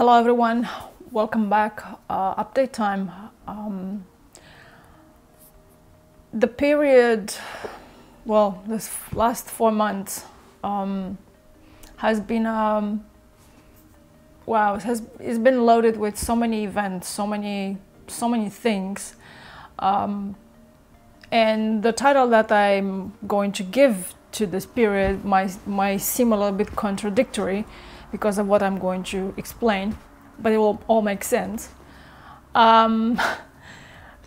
Hello everyone, welcome back. Update time. The period, well, this last 4 months has been wow. It's been loaded with so many events, so many things, and the title that I'm going to give to this period might seem a little bit contradictory because of what I'm going to explain, but it will all make sense.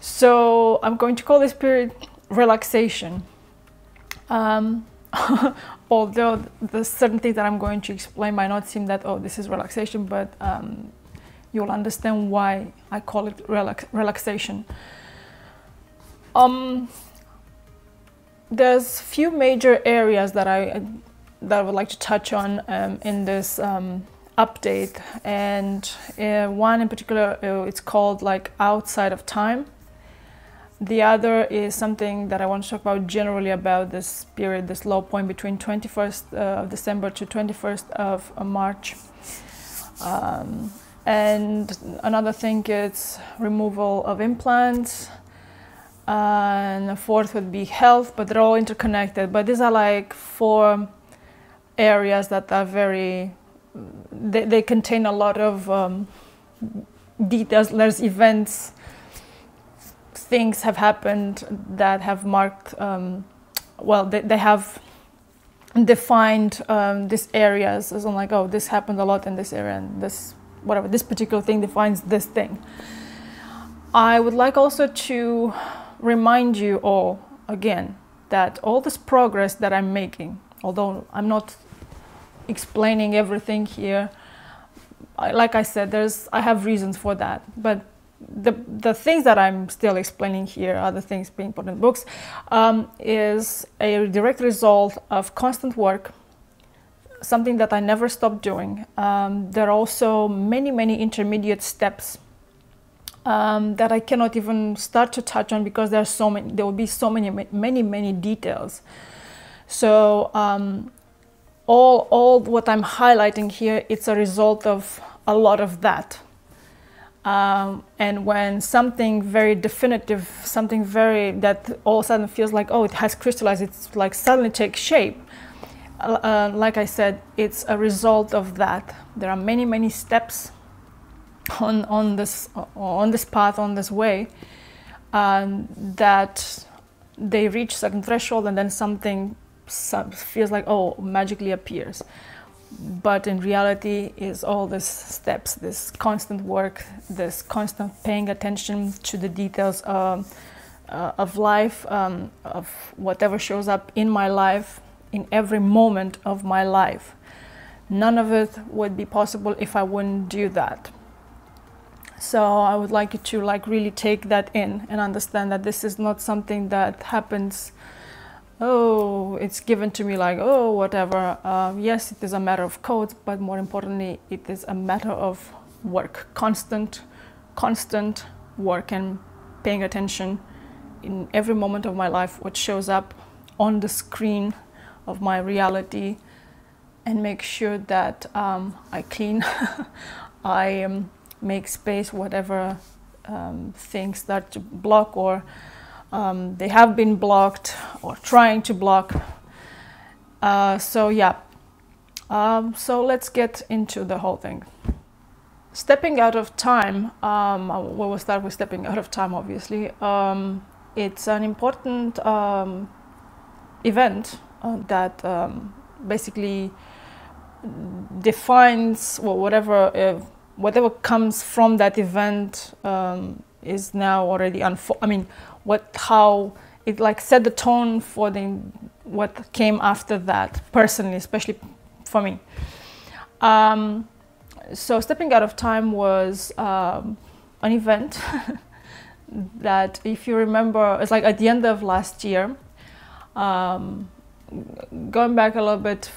So I'm going to call this period relaxation. Although the certain things that I'm going to explain might not seem that, oh, this is relaxation, but you'll understand why I call it relaxation. There's few major areas that I would like to touch on in this update, and one in particular, it's called like outside of time. The other is something that I want to talk about generally about this period, this low point between 21st of December to 21st of March. And another thing is removal of implants. And the fourth would be health, but they're all interconnected. But these are like 4 areas that are very, they contain a lot of details. There's events, things have happened that have marked, well, they have defined these areas as I'm like, oh, this happened a lot in this area, and this, whatever, this particular thing defines this thing. I would like also to remind you all again that all this progress that I'm making, although I'm not explaining everything here, like I said, I have reasons for that, but the things that I'm still explaining here, other things being put in books, is a direct result of constant work, something that I never stopped doing. There are also many intermediate steps that I cannot even start to touch on because there are so many. There will be so many details. So all what I'm highlighting here, it's a result of a lot of that. And when something very definitive, something very that all of a sudden feels like, oh, it has crystallized, it's like suddenly takes shape. Like I said, it's a result of that. There are many steps on this path, on this way, that they reach certain threshold, and then something feels like, oh, magically appears. But in reality is all these steps, this constant work, this constant paying attention to the details of life, of whatever shows up in my life, in every moment of my life. None of it would be possible if I wouldn't do that. So I would like you to really take that in and understand that this is not something that happens, oh, it's given to me like, oh, whatever. Yes, it is a matter of code, but more importantly, it is a matter of work, constant work, and paying attention in every moment of my life, what shows up on the screen of my reality, and make sure that I clean, I make space, whatever things start to block, or they have been blocked or trying to block. So yeah, so let's get into the whole thing. Stepping out of time, we will start with stepping out of time, obviously. It's an important event that basically defines, well, whatever comes from that event is now already how it like set the tone for what came after that, personally, especially for me. So stepping out of time was an event that, if you remember, it's like at the end of last year. Going back a little bit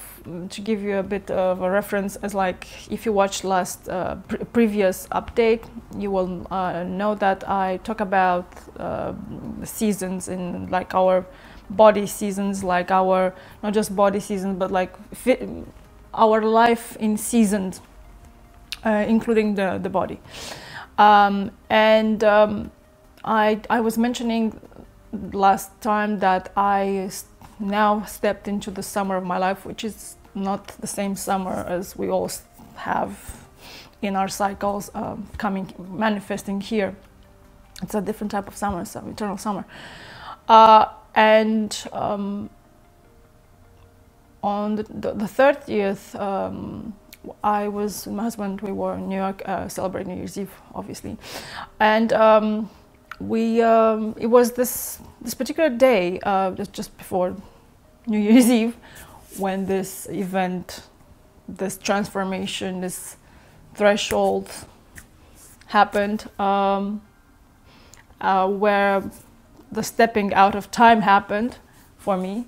to give you a bit of a reference, as like if you watched last previous update, you will know that I talk about seasons in like our body seasons, like our not just body seasons, but like our life in seasons. including the body. I was mentioning last time that I now stepped into the summer of my life, which is not the same summer as we all have in our cycles, manifesting here. It's a different type of summer, so eternal summer. On the 30th, I was with my husband. We were in New York celebrating New Year's Eve, obviously, and it was this particular day, just before New Year's Eve, when this event, this transformation, this threshold happened, where the stepping out of time happened for me.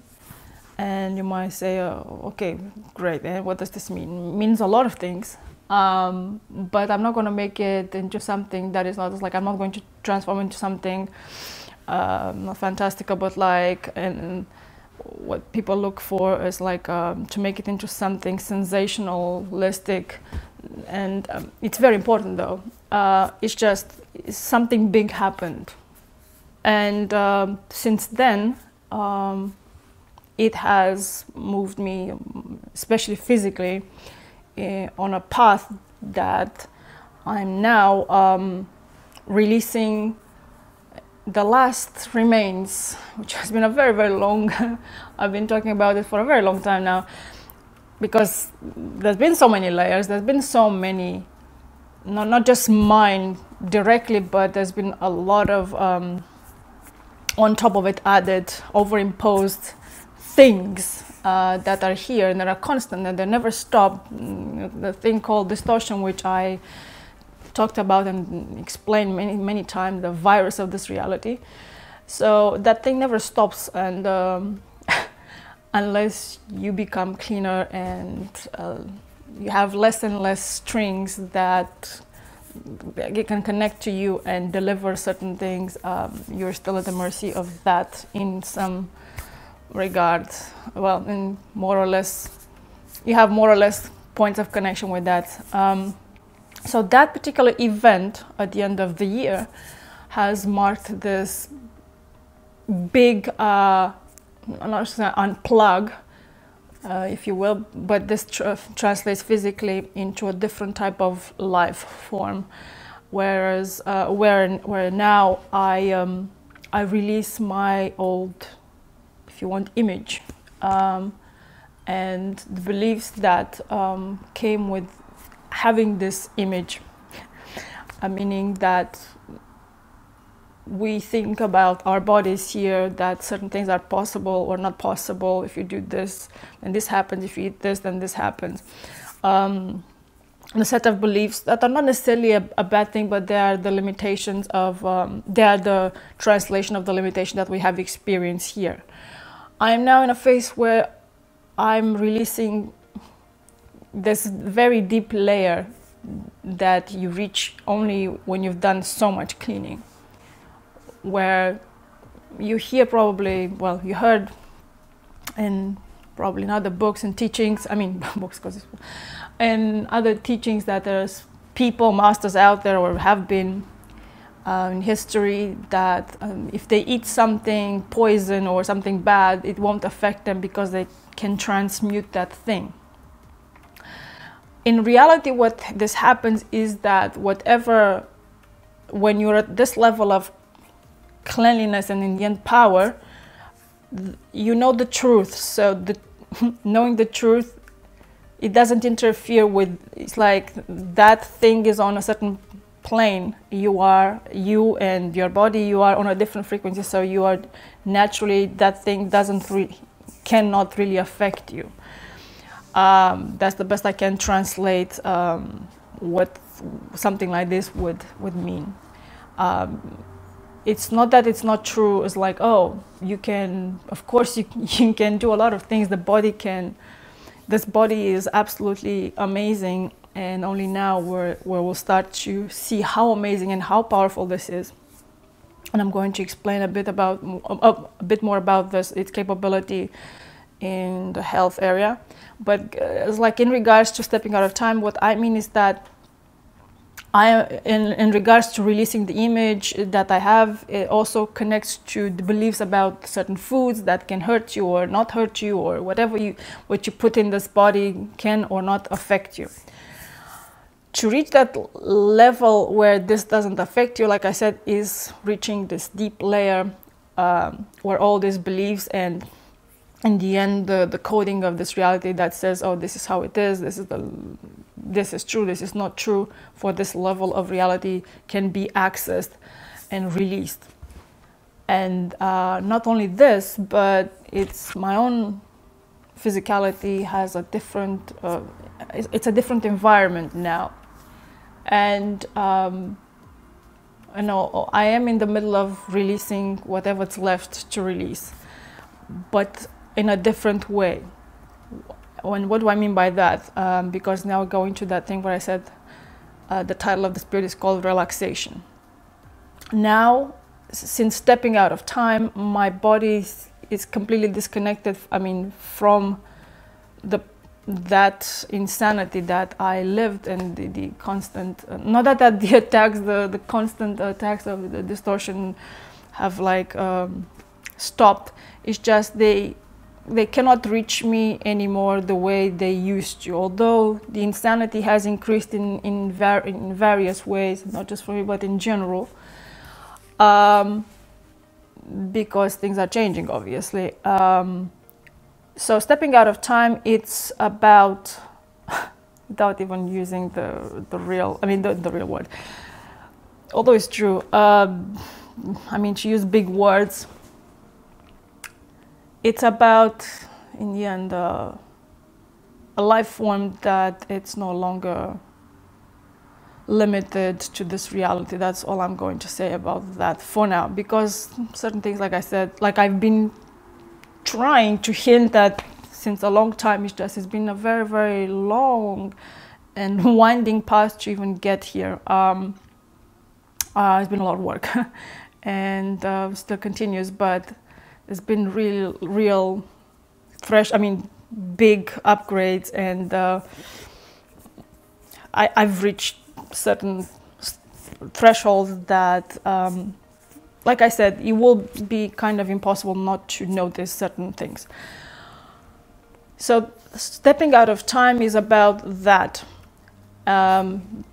And you might say, okay, great, and what does this mean? It means a lot of things, but I'm not going to make it into something that is not, it's like I'm not going to transform into something not fantastical, but like, and what people look for is like to make it into something sensationalistic, and it's very important though. It's just something big happened, and since then it has moved me, especially physically, on a path that I'm now releasing the last remains, which has been a very, very long, I've been talking about it for a very long time now, because there's been so many layers, there's been so many, not just mine directly, but there's been a lot of, on top of it, added, overimposed things that are here and that are constant and they never stop. The thing called distortion, which I talked about and explained many, many times, the virus of this reality. So that thing never stops, and unless you become cleaner and you have less and less strings that can connect to you and deliver certain things, you're still at the mercy of that in some regard. Well, in more or less, you have more or less points of connection with that. So that particular event at the end of the year has marked this big, I'm not saying unplug, if you will, but this translates physically into a different type of life form. Whereas, where now I release my old, if you want, image, and the beliefs that came with having this image, meaning that we think about our bodies here, that certain things are possible or not possible. If you do this, then this happens. If you eat this, then this happens. A set of beliefs that are not necessarily a bad thing, but they are the limitations of, they are the translation of the limitation that we have experienced here. I am now in a phase where I'm releasing this very deep layer that you reach only when you've done so much cleaning, where you hear probably, well, you heard in probably in other books and teachings, I mean books, because and other teachings that there's people, masters out there, or have been in history, that if they eat something poison or something bad, it won't affect them because they can transmute that thing. In reality, what this happens is that whatever, when you're at this level of cleanliness and in the end power, you know the truth. So knowing the truth, it doesn't interfere with, it's like that thing is on a certain plane. You and your body, you are on a different frequency, so you are naturally, that thing cannot really affect you. That's the best I can translate what something like this would mean. It's not that it's not true. It's like, oh, you can, of course you can do a lot of things. The body can, this body is absolutely amazing, and only now where we'll start to see how amazing and how powerful this is. And I'm going to explain a bit more about this, its capability in the health area. But it's like in regards to stepping out of time, what I mean is that in regards to releasing the image that I have, it also connects to the beliefs about certain foods that can hurt you or not hurt you, or whatever what you put in this body can or not affect you. To reach that level where this doesn't affect you, like I said, is reaching this deep layer where all these beliefs and in the end the coding of this reality that says, oh, this is how it is, this is true, this is not true, for this level of reality can be accessed and released. And not only this, but it's my own physicality has a different it's a different environment now. And I know I am in the middle of releasing whatever's left to release, but in a different way. And what do I mean by that? Because now going to that thing where I said the title of the spirit is called relaxation. Now, since stepping out of time, my body is completely disconnected, I mean, from that insanity that I lived, and the constant, not that the attacks, the constant attacks of the distortion have like stopped. It's just they cannot reach me anymore the way they used to. Although the insanity has increased in various ways, not just for me, but in general, because things are changing, obviously. So stepping out of time, it's about, without even using the real, I mean the real word, although it's true, I mean, to use big words, it's about, in the end, a life form that it's no longer limited to this reality. That's all I'm going to say about that for now, because certain things, like I said, like I've been trying to hint at since a long time, it's been a very, very long and winding path to even get here. It's been a lot of work and still continues, but it's been real fresh, I mean, big upgrades, and I've reached certain thresholds that like I said, it will be kind of impossible not to notice certain things. So stepping out of time is about that. And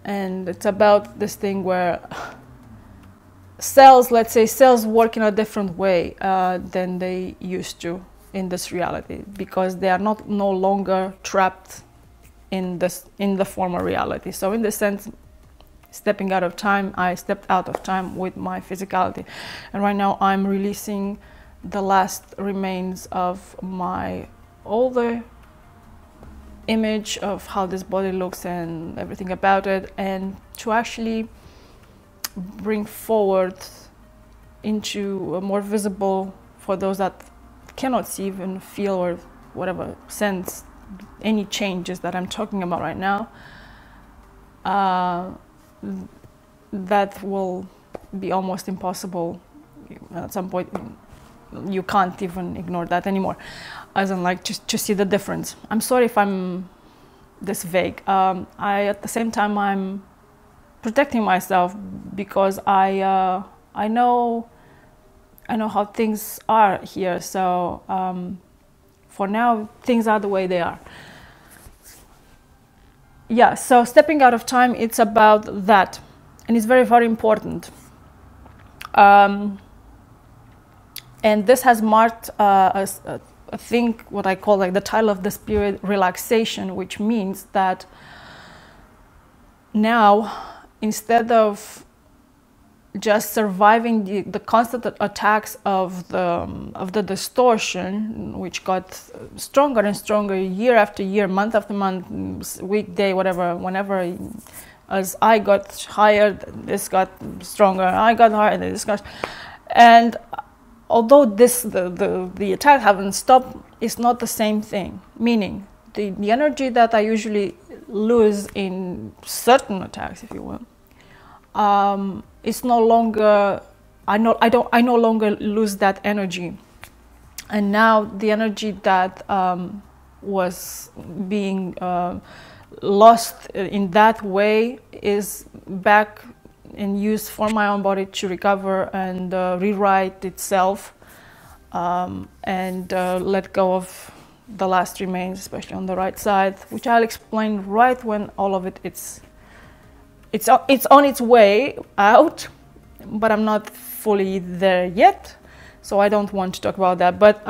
it's about this thing where cells, let's say cells work in a different way than they used to in this reality, because they are no longer trapped in the former reality. So in this sense, stepping out of time, I stepped out of time with my physicality, and right now I'm releasing the last remains of my older image of how this body looks and everything about it, and to actually bring forward into a more visible, for those that cannot see, even feel, or whatever, sense any changes that I'm talking about right now. That will be almost impossible at some point. You can't even ignore that anymore, as in like to see the difference. I'm sorry if I'm this vague. At the same time, I'm protecting myself because I know how things are here. So for now, things are the way they are. Yeah, so stepping out of time, it's about that, and it's very, very important. And this has marked a thing, what I call like the title of the spirit, relaxation, which means that now, instead of just surviving the constant attacks of the distortion, which got stronger and stronger year after year, month after month, weekday, whatever, whenever, as I got higher, this got stronger, I got higher, this got, and although the attack haven't stopped, it's not the same thing. Meaning, the energy that I usually lose in certain attacks, if you will, it's no longer, I no longer lose that energy. And now the energy that was being lost in that way is back in use for my own body to recover and rewrite itself, and let go of the last remains, especially on the right side, which I'll explain right when all of it's on its way out, but I'm not fully there yet, so I don't want to talk about that. But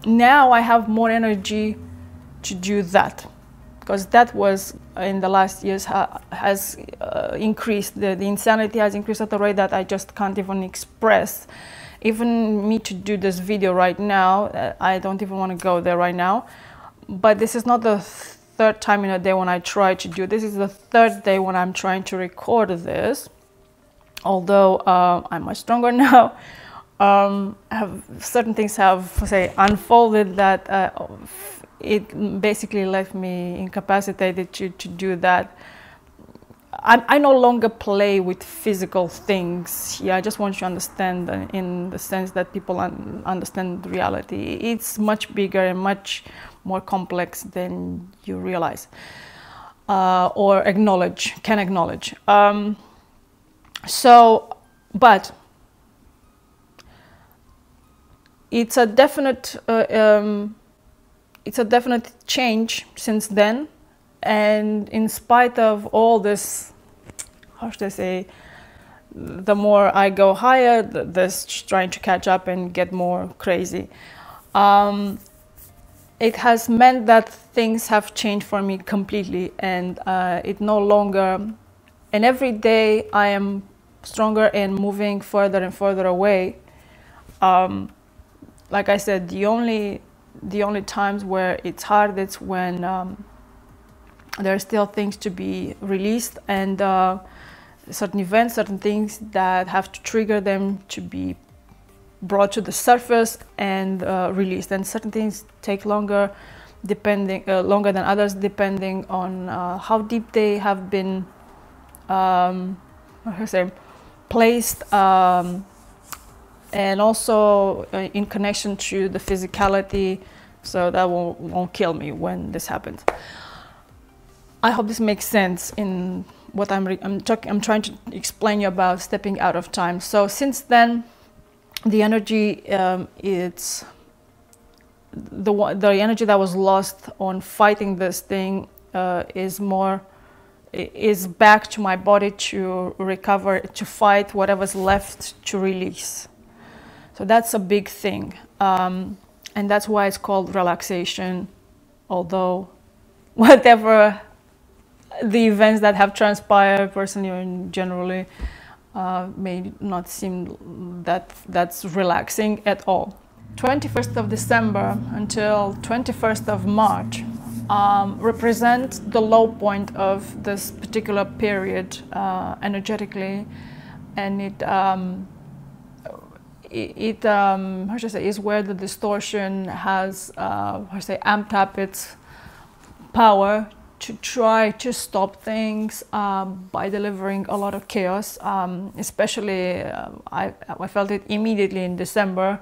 now I have more energy to do that, because that was in the last years has increased. The insanity has increased at a rate that I just can't even express. Even me to do this video right now, I don't even want to go there right now. But this is not the third time in a day when I try to do this. This is the third day when I'm trying to record this. Although I'm much stronger now, certain things have, say, unfolded that it basically left me incapacitated to do that. I no longer play with physical things. Yeah, I just want you to understand in the sense that people understand reality. It's much bigger and much more complex than you realize or can acknowledge. But it's a definite change since then. And in spite of all this, how should I say, the more I go higher, this trying to catch up and get more crazy. It has meant that things have changed for me completely, and it no longer, and every day I am stronger and moving further and further away. Like I said, the only times where it's hard, it's when there are still things to be released, and certain events, certain things that have to trigger them to be brought to the surface and released. And certain things take longer, longer than others, depending on how deep they have been, placed, and also in connection to the physicality. So that won't kill me when this happens. I hope this makes sense in what I'm trying to explain you about stepping out of time. So since then, the energy, it's the energy that was lost on fighting this thing is back to my body to recover, to fight whatever's left to release. So that's a big thing, and that's why it's called relaxation. Although whatever the events that have transpired personally and generally may not seem that's relaxing at all. 21st of December until 21st of March represent the low point of this particular period energetically, and how should I say, is where the distortion has amped up its power to try to stop things by delivering a lot of chaos. Especially, I felt it immediately in December,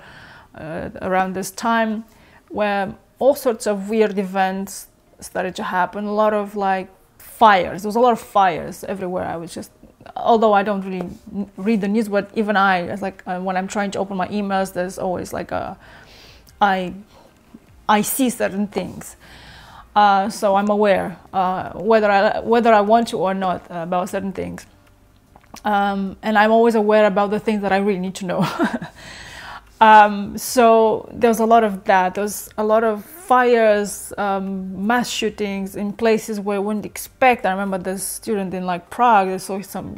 around this time, where all sorts of weird events started to happen. A lot of fires. There was a lot of fires everywhere. I was just, although I don't really read the news, but even it's like when I'm trying to open my emails, there's always I see certain things. So I'm aware, whether I want to or not, about certain things. And I'm always aware about the things that I really need to know. So there's a lot of that. There's a lot of fires, mass shootings in places where you wouldn't expect. I remember this student in Prague.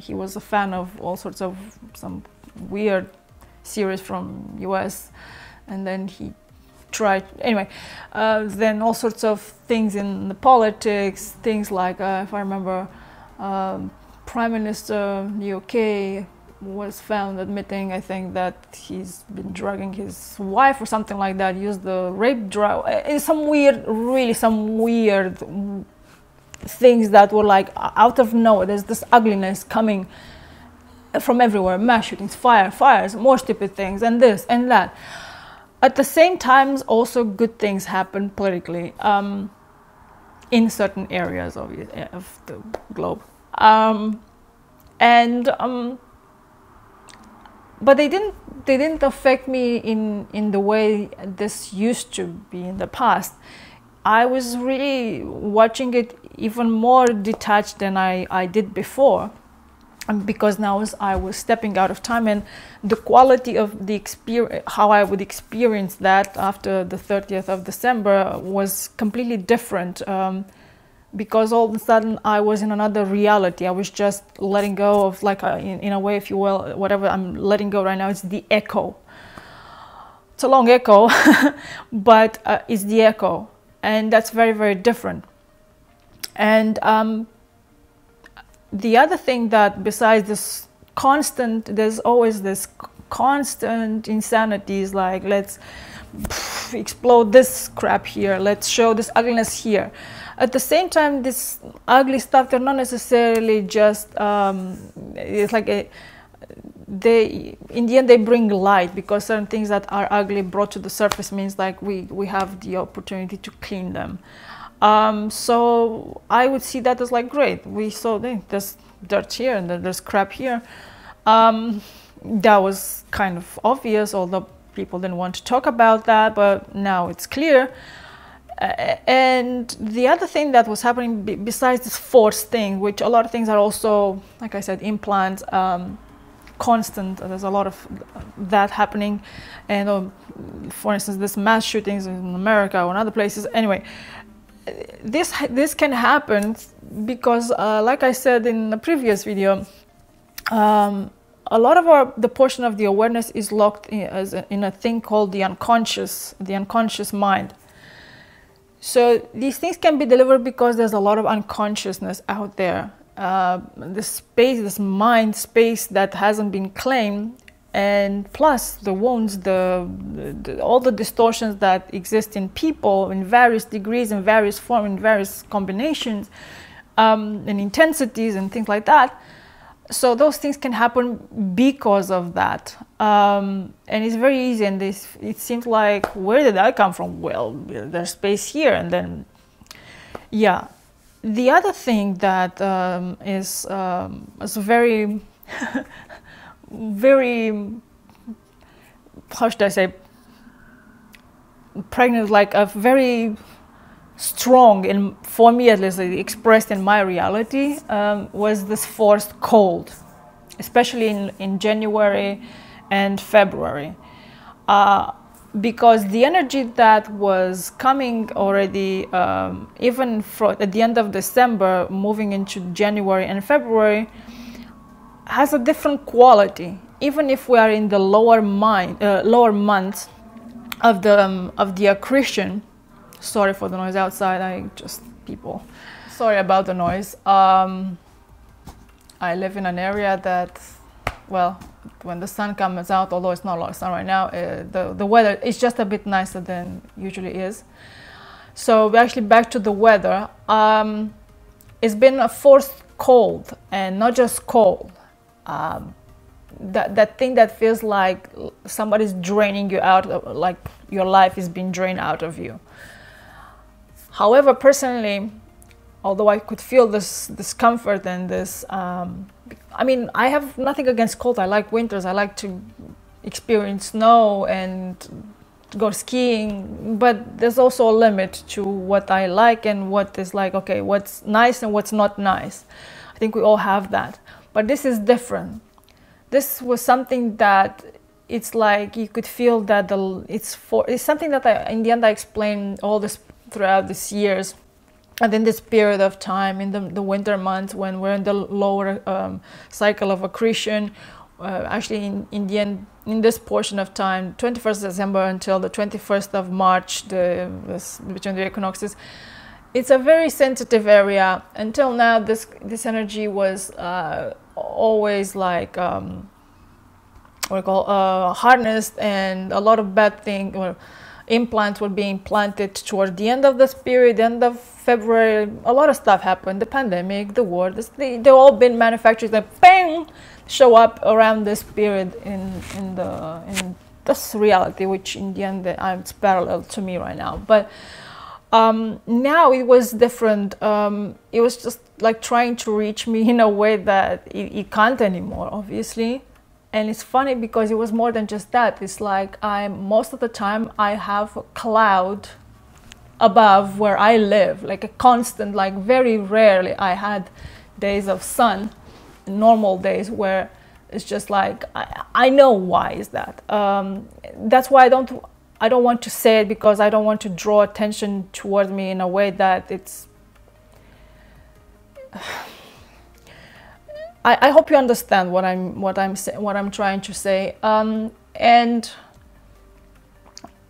He was a fan of all sorts of some weird series from US, and then he tried, anyway, then all sorts of things in the politics, things like, if I remember, Prime Minister in the UK was found admitting, I think, that he's been drugging his wife or something like that, used the rape drug. It's some weird things that were out of nowhere. There's this ugliness coming from everywhere, mass shootings, fires, more stupid things, and this and that. At the same time, also good things happen politically. in certain areas of the globe. But they didn't affect me in the way this used to be in the past. I was really watching it even more detached than I did before, because now I was stepping out of time, and the quality of the experience, how I would experience that after the 30th of December was completely different, because all of a sudden I was in another reality. I was just letting go of, like, in a way, if you will, whatever I'm letting go right now, it's the echo. It's a long echo, but it's the echo. And that's very, very different. And the other thing that, besides this constant, there's always this constant insanity, is like, let's explode this crap here, let's show this ugliness here. At the same time, this ugly stuff, they're not necessarily just, it's like in the end they bring light, because certain things that are ugly brought to the surface means like we have the opportunity to clean them. So I would see that as like, great, we saw there's dirt here and there's crap here. That was kind of obvious, although people didn't want to talk about that, but now it's clear. And the other thing that was happening besides this force thing, which a lot of things are also, like I said, implants, constant, there's a lot of that happening. And for instance, this mass shootings in America or in other places. Anyway, this can happen because, like I said in the previous video, a lot of the portion of the awareness is locked in a thing called the unconscious mind. So these things can be delivered because there's a lot of unconsciousness out there. This space, this mind space that hasn't been claimed, and plus the wounds, all the distortions that exist in people in various degrees, in various forms, in various combinations, and intensities and things like that. So those things can happen because of that, and it's very easy. And it seems like, where did that come from? Well, there's space here, and then, yeah. The other thing that is very, very, how should I say, pregnant, like a very strong, and for me at least, expressed in my reality, was this forced cold, especially in January and February, because the energy that was coming already, even at the end of December, moving into January and February, has a different quality. Even if we are in the lower months of the accretion. Sorry for the noise outside. People. Sorry about the noise. I live in an area that, well, when the sun comes out, although it's not a lot of sun right now, the weather is just a bit nicer than usually is. So we're actually back to the weather. It's been a forced cold, and not just cold. That thing that feels like somebody's draining you out, like your life is being drained out of you. However, personally, although I could feel this discomfort and this, I mean, I have nothing against cold. I like winters. I like to experience snow and go skiing. But there's also a limit to what I like and what is like, okay, what's nice and what's not nice. I think we all have that. But this is different. This was something that it's like you could feel that it's something that in the end I explained all this throughout these years, and in this period of time, in the winter months, when we're in the lower cycle of accretion, actually in the end, in this portion of time, 21st December until the 21st of March, between the equinoxes, it's a very sensitive area. Until now, this energy was always like what we call harnessed, and a lot of bad things or implants were being planted toward the end of this period, end of February. A lot of stuff happened, the pandemic, the war, they've all been manufactured that bang show up around this period in this reality, which in the end it's parallel to me right now. But Now it was different. It was just like trying to reach me in a way that it can't anymore, obviously. And it's funny because it was more than just that. It's like most of the time I have a cloud above where I live, like a constant, like very rarely I had days of sun, normal days where it's just like, I know why is that. That's why I don't want to say it, because I don't want to draw attention towards me in a way that it's, I hope you understand what I'm trying to say, and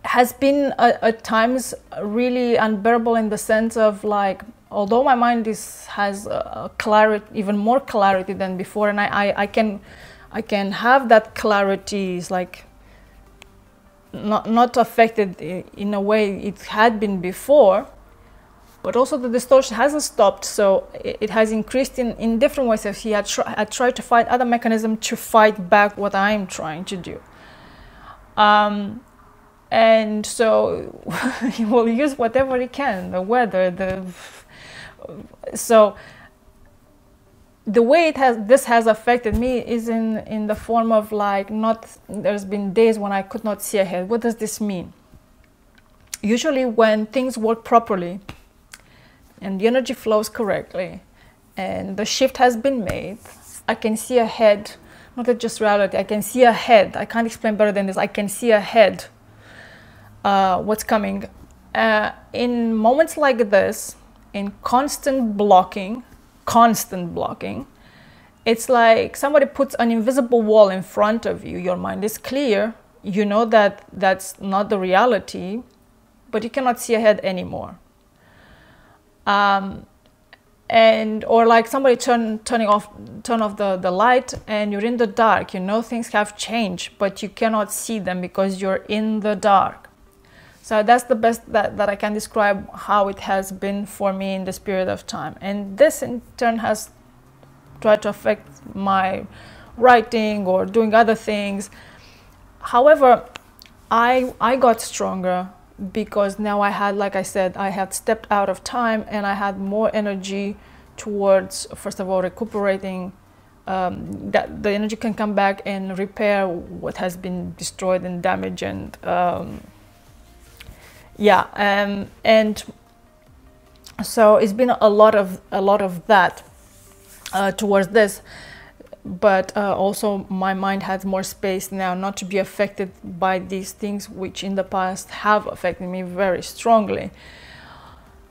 has been at times really unbearable in the sense of like, although my mind has clarity, even more clarity than before, and I can have that clarity, is like not affected in a way it had been before. But also the distortion hasn't stopped, so it has increased in different ways. As he had tried to find other mechanisms to fight back what I'm trying to do. And so he will use whatever he can, the weather, so the way this has affected me is in the form of like, there's been days when I could not see ahead. What does this mean? Usually when things work properly, and the energy flows correctly, and the shift has been made, I can see ahead, not just reality, I can see ahead. I can't explain better than this. I can see ahead what's coming. In moments like this, in constant blocking, it's like somebody puts an invisible wall in front of you. Your mind is clear. You know that that's not the reality, but you cannot see ahead anymore. Or like somebody turn off the light, and you're in the dark. You know things have changed, but you cannot see them because you're in the dark. So that's the best that I can describe how it has been for me in this period of time. And this in turn has tried to affect my writing or doing other things. However, I got stronger, because now I had, like I said, I had stepped out of time, and I had more energy towards, first of all, recuperating, that the energy can come back and repair what has been destroyed and damaged, and and so it's been a lot of that towards this. But also my mind has more space now not to be affected by these things which in the past have affected me very strongly.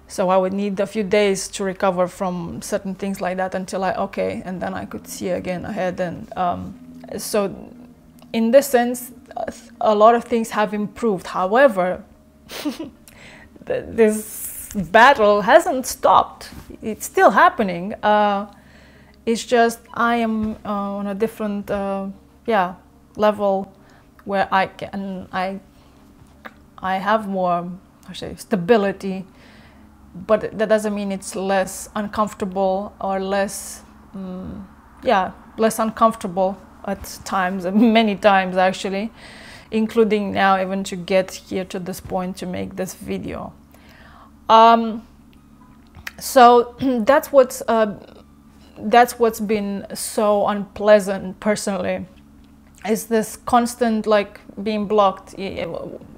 So I would need a few days to recover from certain things like that until and then I could see again ahead. And so in this sense, a lot of things have improved. However, this battle hasn't stopped. It's still happening. It's just I am on a different level where I have more, stability, but that doesn't mean it's less uncomfortable or less uncomfortable at times, many times actually, including now even to get here to this point to make this video. So that's what's been so unpleasant personally, is this constant like being blocked,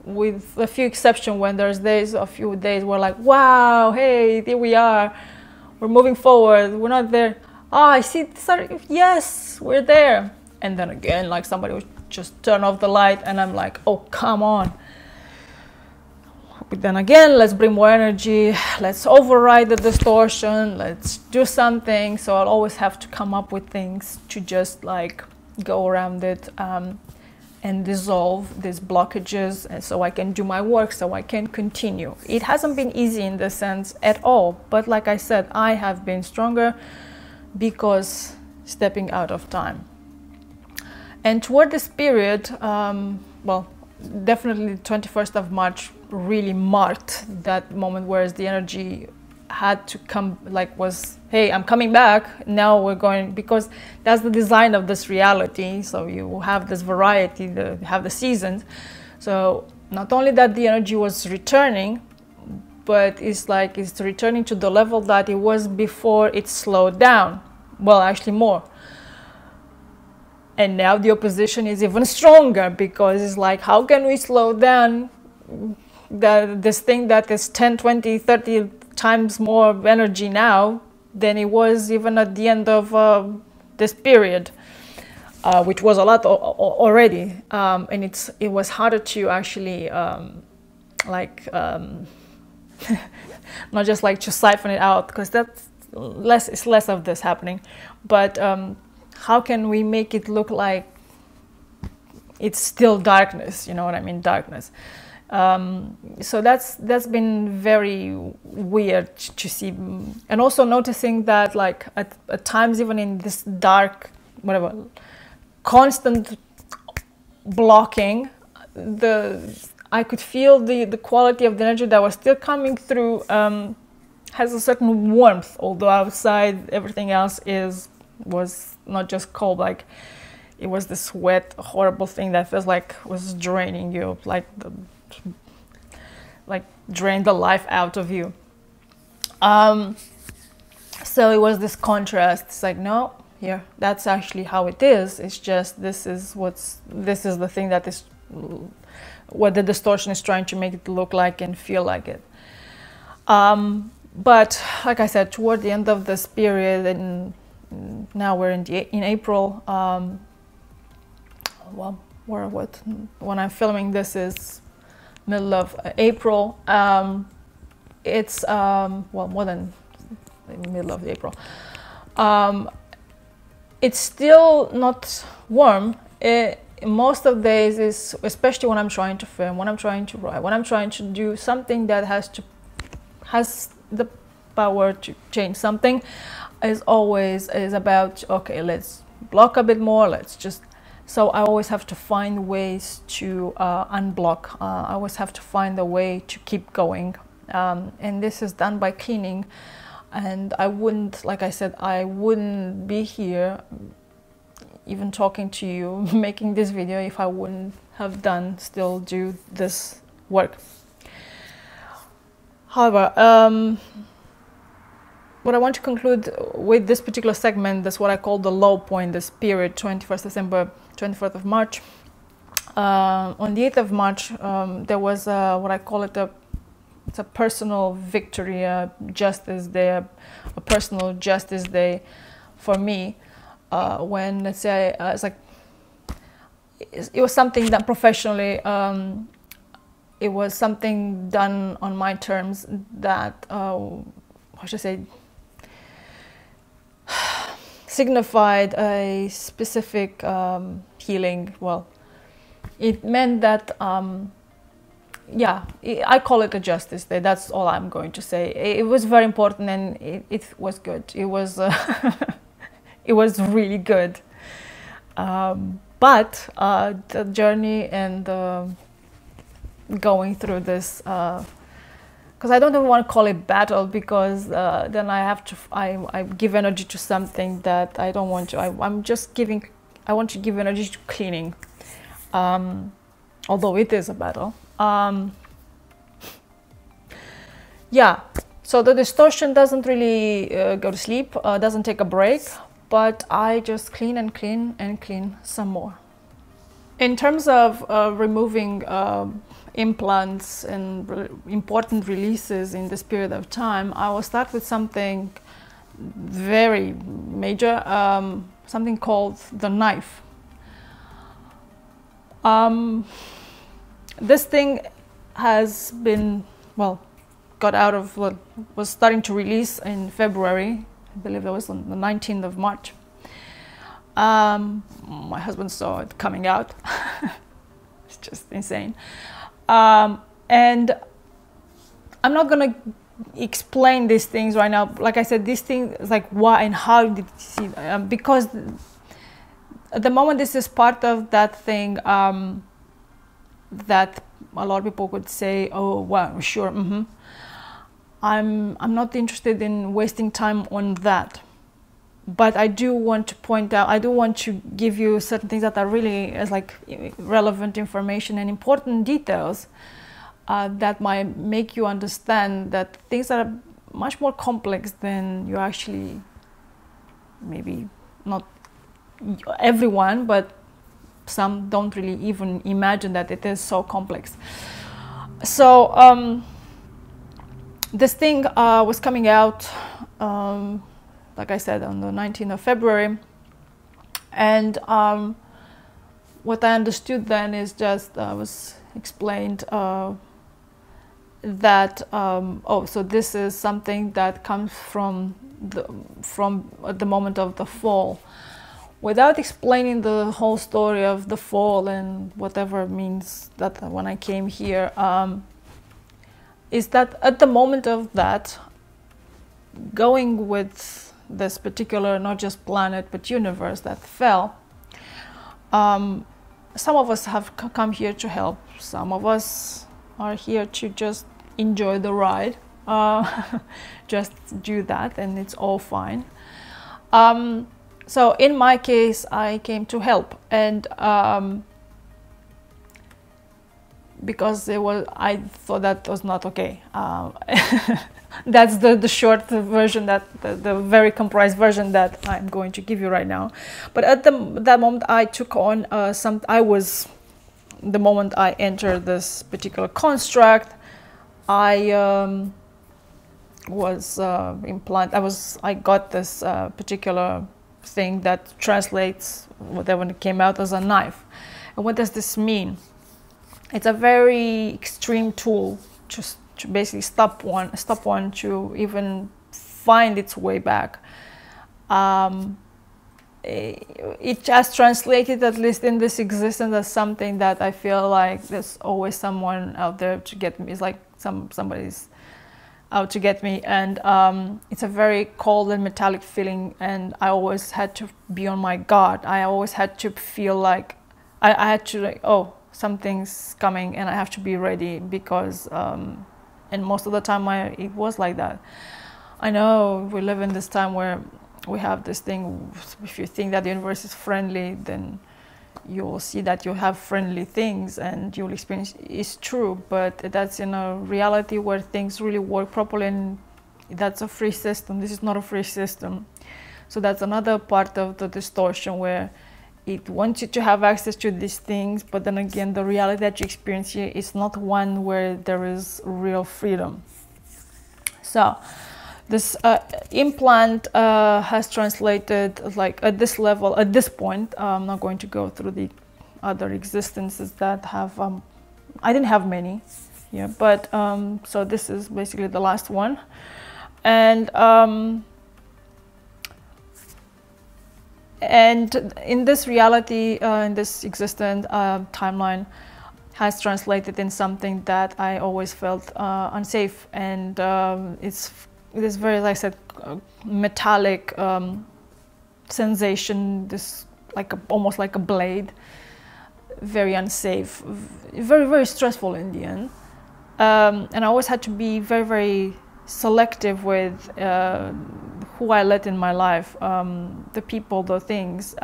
with a few exceptions. When there's a few days where like, wow, hey, here we are, we're moving forward, we're not there, I see, sorry, yes, we're there. And then again, like somebody would just turn off the light, and I'm like, oh, come on. But then again, let's bring more energy, let's override the distortion, let's do something. So I'll always have to come up with things to just like go around it and dissolve these blockages, and so I can do my work, so I can continue. It hasn't been easy in this sense at all, but like I said, I have been stronger because stepping out of time. And toward this period, well, definitely the 21st of March really marked that moment, whereas the energy had to come, like was, hey, I'm coming back, now we're going, because that's the design of this reality. So you have this variety, you have the seasons. So not only that the energy was returning, but it's like it's returning to the level that it was before it slowed down. Well, actually more. And now the opposition is even stronger, because it's like, how can we slow down this thing that is 10, 20, 30 times more energy now than it was even at the end of this period, which was a lot already. And it was harder to actually not just like to siphon it out, because that's less of this happening, but how can we make it look like it's still darkness? You know what I mean? Darkness. So that's been very weird to see, and also noticing that like at times, even in this dark, whatever, constant blocking, I could feel the quality of the energy that was still coming through has a certain warmth, although outside everything else was not just cold, like it was this wet, horrible thing that feels like was draining you, like drain the life out of you. So it was this contrast. It's like, no, here, that's actually how it is. It's just this is the thing that is what the distortion is trying to make it look like and feel like it. But like I said, toward the end of this period, and now we're in April. Well, when I'm filming this is middle of April. It's well, more than the middle of April. It's still not warm. Most of the days is, especially when I'm trying to film, when I'm trying to write, when I'm trying to do something that has the power to change something, is about, okay, let's block a bit more, let's just. So I always have to find ways to unblock. I always have to find a way to keep going, and this is done by cleaning. And I wouldn't, like I said, I wouldn't be here even talking to you, making this video, if I wouldn't have still do this work. However, what I want to conclude with this particular segment, that's what I call the low point, this period, 21st December, 24th of March. On the 8th of March, there was what I call it it's a personal victory, a justice day, a personal justice day for me. When, let's say, it's like, it was something done professionally. It was something done on my terms that, how should I say, signified a specific healing. Well, it meant that, yeah, I call it a justice day. That's all I'm going to say. It was very important, and it was good. It was it was really good. But the journey and going through this, because I don't even want to call it battle, because then I have to, I give energy to something that I don't want to. I'm just giving, I want to give energy to cleaning, although it is a battle. Yeah, so the distortion doesn't really go to sleep, doesn't take a break, but I just clean and clean and clean some more. In terms of removing implants and important releases in this period of time, I will start with something very major, something called the knife. This thing has been, well, got out of what was starting to release in February. I believe it was on the 19th of March. My husband saw it coming out. It's just insane. And I'm not gonna explain these things right now. Like I said, these things, like why and how did you see, because at the moment this is part of that thing that a lot of people could say, oh, well, sure, I'm not interested in wasting time on that. But I do want to point out, I do want to give you certain things that are really like relevant information and important details that might make you understand that things are much more complex than you actually, maybe not everyone, but some don't really even imagine that it is so complex. So this thing was coming out, like I said, on the 19th of February. And what I understood then is just, was explained that, oh, so this is something that comes from the moment of the fall. Without explaining the whole story of the fall and whatever it means that when I came here, is that at the moment of that, going with this particular, not just planet, but universe that fell, some of us have come here to help. Some of us are here to just enjoy the ride, just do that, and it's all fine. So in my case, I came to help, and because I thought that was not okay. That's the short version, that the very comprised version that I'm going to give you right now. But at that moment, I took on the moment I entered this particular construct, I was I got this particular thing that translates whatever came out as a knife. And what does this mean? It's a very extreme tool to basically stop one to even find its way back. It just translated, at least in this existence, as something that I feel like there's always someone out there to get me. It's like somebody's out to get me, and it's a very cold and metallic feeling, and I always had to be on my guard. I always had to feel like I had to, like, oh, something's coming and I have to be ready, because and most of the time it was like that. I know we live in this time where we have this thing, if you think that the universe is friendly, then you'll see that you have friendly things and you'll experience it's true, but that's in a reality where things really work properly, and that's a free system. This is not a free system. So that's another part of the distortion, where it wants you to have access to these things, but then again, the reality that you experience here is not one where there is real freedom. So this implant has translated, like, at this level, at this point. I'm not going to go through the other existences that have, I didn't have many here, but so this is basically the last one. And in this reality, in this existent timeline, has translated in something that I always felt unsafe, and it's this very, like I said, metallic sensation, this almost like a blade, very unsafe, very, very stressful in the end. And I always had to be very, very selective with who I let in my life, the people, the things,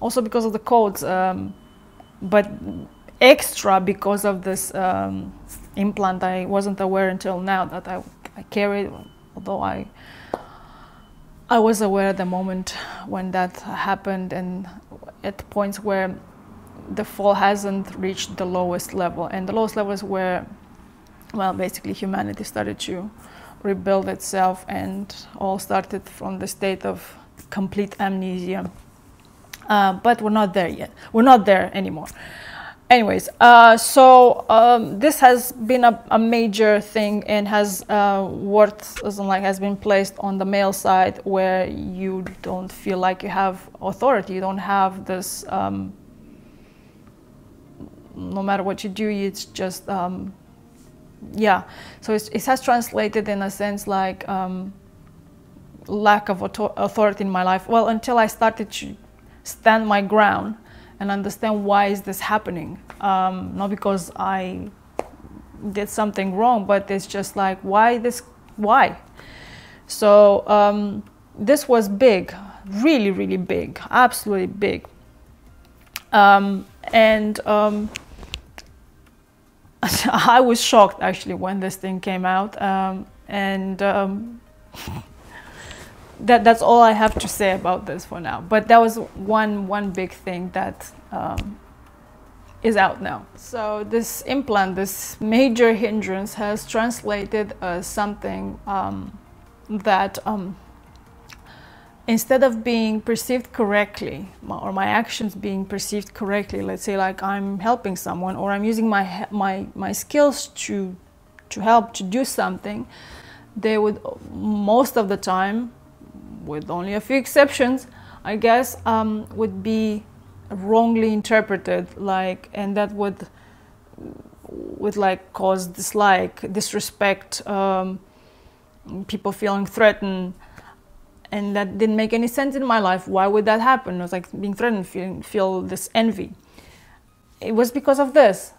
also because of the codes, but extra because of this implant. I wasn't aware until now that I carried, although I was aware at the moment when that happened, and at points where the fall hasn't reached the lowest level. And the lowest level is where, well, basically humanity started to rebuild itself, and all started from the state of complete amnesia. But we're not there yet. We're not there anymore. Anyways, this has been a major thing, and has has been placed on the male side, where you don't feel like you have authority. You don't have this. No matter what you do, it's just yeah. So it has translated in a sense like lack of authority in my life. Well, until I started to stand my ground and understand why is this happening. Not because I did something wrong, but it's just like, why? So this was big, really, really big, absolutely big. I was shocked actually when this thing came out, that's all I have to say about this for now. But that was one big thing that is out now. So this implant, this major hindrance, has translated as something that instead of being perceived correctly, or my actions being perceived correctly, let's say like I'm helping someone, or I'm using my skills to help to do something, they would most of the time, with only a few exceptions, I guess, would be wrongly interpreted, like, and that would like cause dislike, disrespect, people feeling threatened. And that didn't make any sense in my life. Why would that happen? It was like being threatened, feel this envy. It was because of this.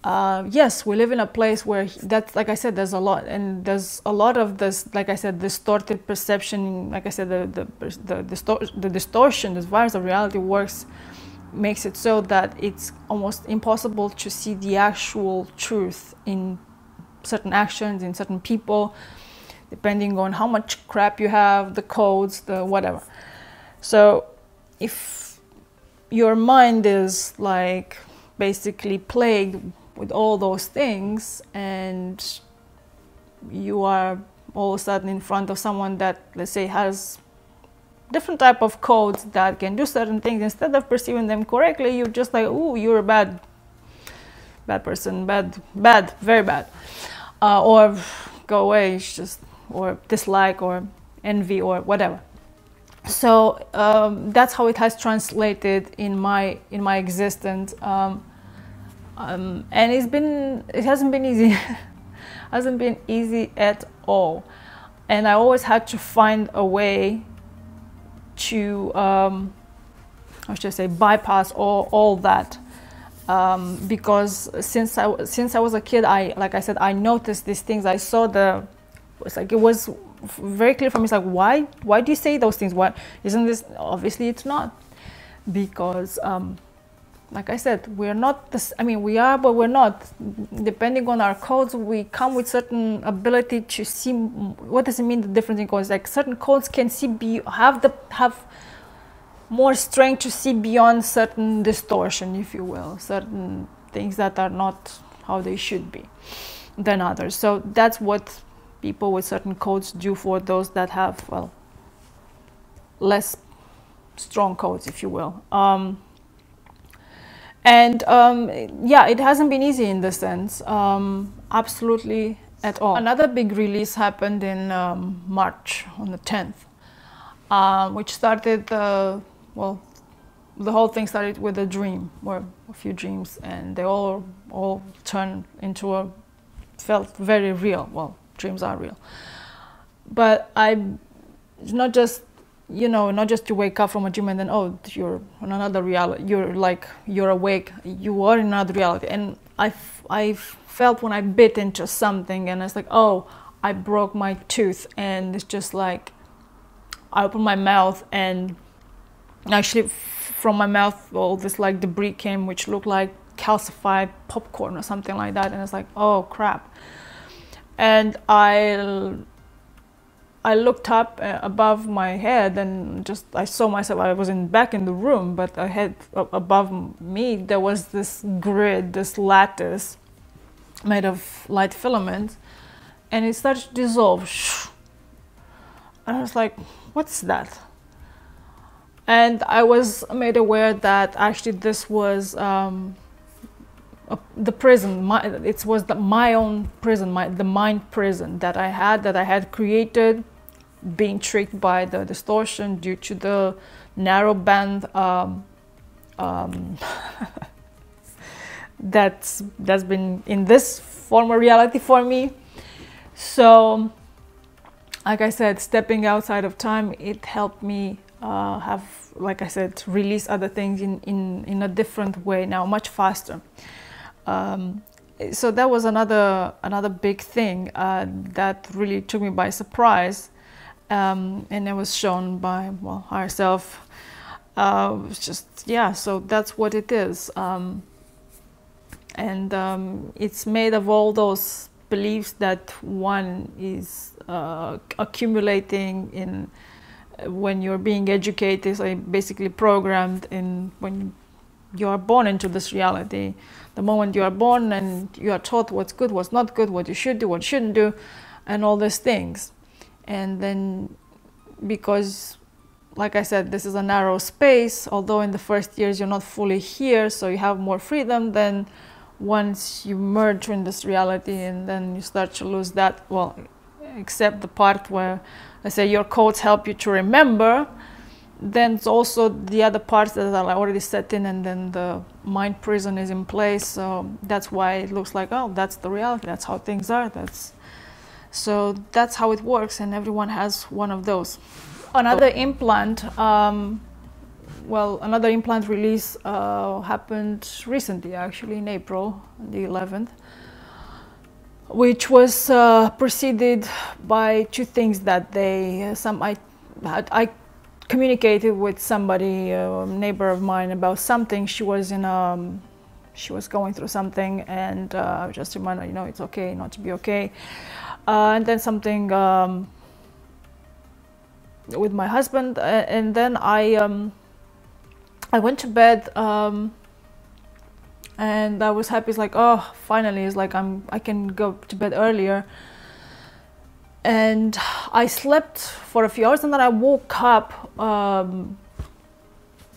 Yes, we live in a place where that's, like I said, there's a lot, and there's a lot of this, like I said, distorted perception. Like I said, the distortion, this virus of reality makes it so that it's almost impossible to see the actual truth in certain actions, in certain people, depending on how much crap you have, the codes, the whatever. So if your mind is like basically plagued with all those things, and you are all of a sudden in front of someone that, let's say, has different type of codes that can do certain things, instead of perceiving them correctly, you're just like, oh, you're a bad person, bad, very bad, or go away, it's just, or dislike or envy or whatever. So that's how it has translated in my existence, and it hasn't been easy. Hasn't been easy at all, and I always had to find a way to how should I say, bypass all that, because since I was a kid, like I said, I noticed these things. I saw it was very clear for me. It's like, why do you say those things? What isn't this? Obviously it's not, because like I said, we're not this. I mean, we are, but we're not. Depending on our codes, we come with certain ability to see. What does it mean, the difference in codes? Like certain codes can have more strength to see beyond certain distortion, if you will, certain things that are not how they should be than others. So that's what people with certain codes do for those that have, well, less strong codes, if you will. Yeah, it hasn't been easy in this sense, absolutely at all. Another big release happened in March on the 10th, which started, well, the whole thing started with a dream, or a few dreams, and they all turned into felt very real. Well, dreams are real, but not just, you know, not just to wake up from a dream and then, oh, you're on another reality, you're awake, you are in another reality. And I felt when I bit into something, and it's like, oh, I broke my tooth, and it's just like, I opened my mouth, and actually from my mouth all this like debris came, which looked like calcified popcorn or something like that. And it's like, oh crap. And I looked up above my head, and just I saw myself. I was back in the room, but ahead above me there was this grid, this lattice made of light filaments, and it started to dissolve. And I was like, what's that? And I was made aware that actually this was the prison. It was my own prison, the mind prison that I had created, being tricked by the distortion due to the narrow band that's been in this former reality for me. So, like I said, stepping outside of time, it helped me have, like I said, release other things in a different way now, much faster. So that was another big thing that really took me by surprise, and it was shown by, well, higher self. It's just, yeah, so that's what it is. And it's made of all those beliefs that one is accumulating in when you're being educated, so basically programmed in when you are born into this reality. The moment you are born and you are taught what's good, what's not good, what you should do, what you shouldn't do, and all these things. And then because, like I said, this is a narrow space, although in the first years you're not fully here, so you have more freedom, then once you merge in this reality and then you start to lose that, well, except the part where, let's say, your codes help you to remember, then it's also the other parts that are already set in, and then the mind prison is in place. So that's why it looks like, oh, that's the reality, that's how things are, so that's how it works, and everyone has one of those. Another implant, another implant release happened recently, actually in April the 11th, which was preceded by two things that I communicated with somebody, a neighbor of mine, about something. She was going through something, and just reminded her, it's okay not to be okay. And then something with my husband, and then I went to bed, and I was happy. It's like, oh, finally, it's like I can go to bed earlier. And I slept for a few hours, and then I woke up,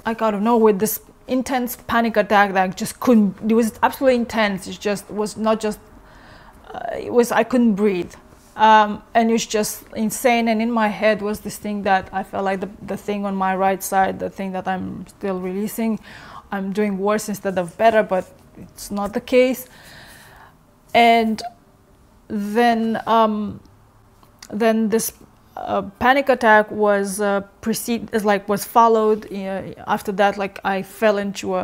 like out of nowhere, with this intense panic attack that I just couldn't. It was absolutely intense. It just was not just. I couldn't breathe, and it was just insane. And in my head was this thing that I felt like the thing on my right side, the thing that I'm still releasing, I'm doing worse instead of better, but it's not the case. And then this panic attack was was followed. After that, like I fell into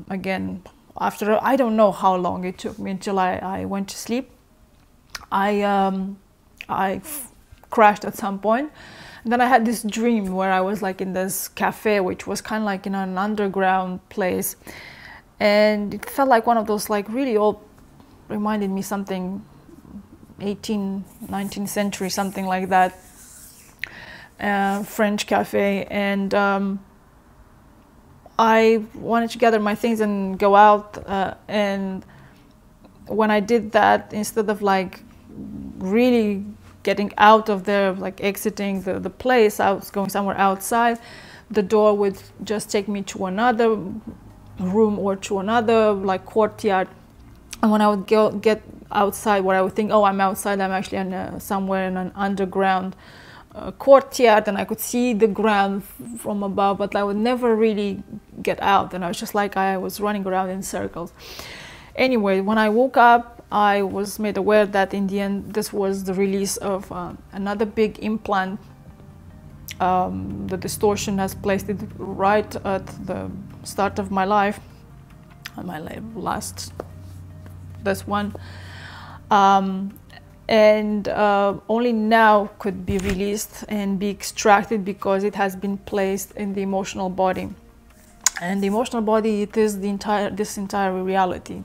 again. After I don't know how long it took me until I went to sleep. I crashed at some point. And then I had this dream where I was like in this cafe, which was kind of like in an underground place, and it felt like one of those like really old, reminded me something 18th, 19th century, something like that, French cafe. And I wanted to gather my things and go out, and when I did that, instead of like really getting out of there, like exiting the place, I was going somewhere outside. The door would just take me to another room or to another like courtyard. And when I would get outside, where I would think, oh, I'm outside, I'm actually in somewhere in an underground courtyard, and I could see the ground from above, but I would never really get out. And I was just like, I was running around in circles. Anyway, when I woke up, I was made aware that in the end, this was the release of another big implant. The distortion has placed it right at the start of my life, this one. And only now could be released and be extracted, because it has been placed in the emotional body. And the emotional body, it is this entire reality.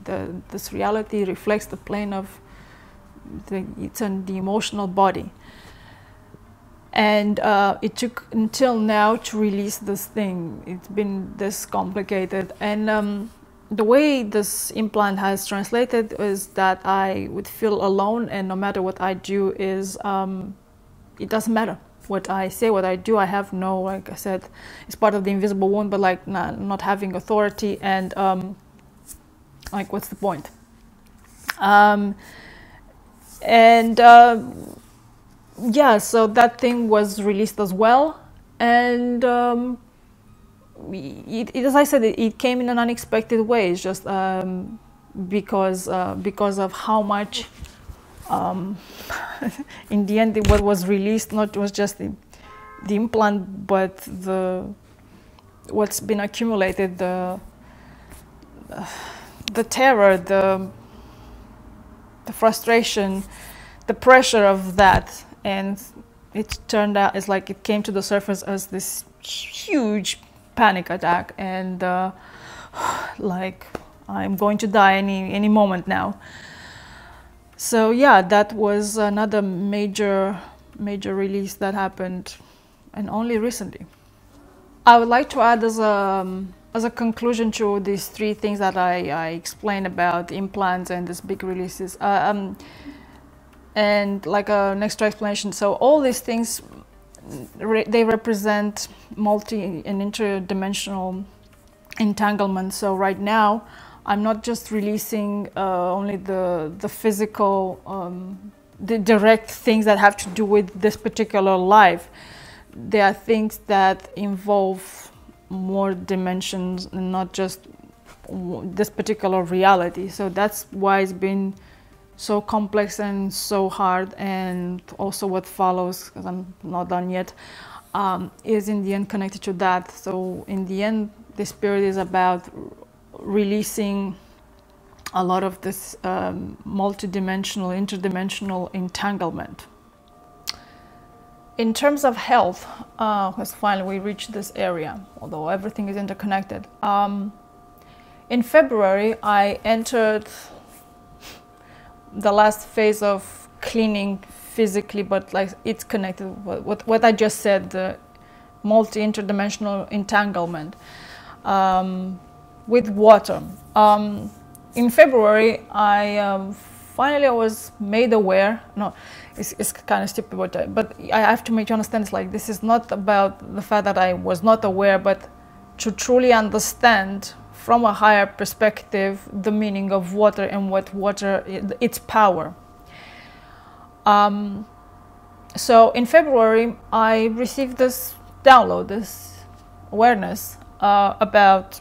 This reality reflects the plane of it's in the emotional body. And it took until now to release this thing. It's been this complicated. And the way this implant has translated is that I would feel alone, and no matter what I do is, it doesn't matter. What I say, what I do, I have no, like I said, it's part of the invisible wound, but like not having authority, and like what's the point? Yeah, so that thing was released as well, and as I said, it came in an unexpected way. It's just because of how much. In the end, what was released was just the implant, but what's been accumulated, the terror, the frustration, the pressure of that. And it turned out, it's like it came to the surface as this huge panic attack, and like I'm going to die any moment now. So yeah, that was another major release that happened, and only recently. I would like to add as a conclusion to these three things that I explained about implants and these big releases, and like an extra explanation. So all these things, they represent multi and interdimensional entanglement. So right now, I'm not just releasing only the physical, the direct things that have to do with this particular life. There are things that involve more dimensions and not just this particular reality. So that's why it's been so complex and so hard. And also what follows, because I'm not done yet, is in the end connected to that. So in the end, the spirit is about releasing a lot of this multidimensional, interdimensional entanglement. In terms of health, because finally we reached this area, although everything is interconnected. In February, I entered the last phase of cleaning physically, but like it's connected with what I just said, the multi-interdimensional entanglement with water. In February, I finally was made aware. No, it's kind of stupid, but I have to make you understand. It's like this is not about the fact that I was not aware, but to truly understand from a higher perspective the meaning of water and what water, its power. So in February, I received this download, this awareness about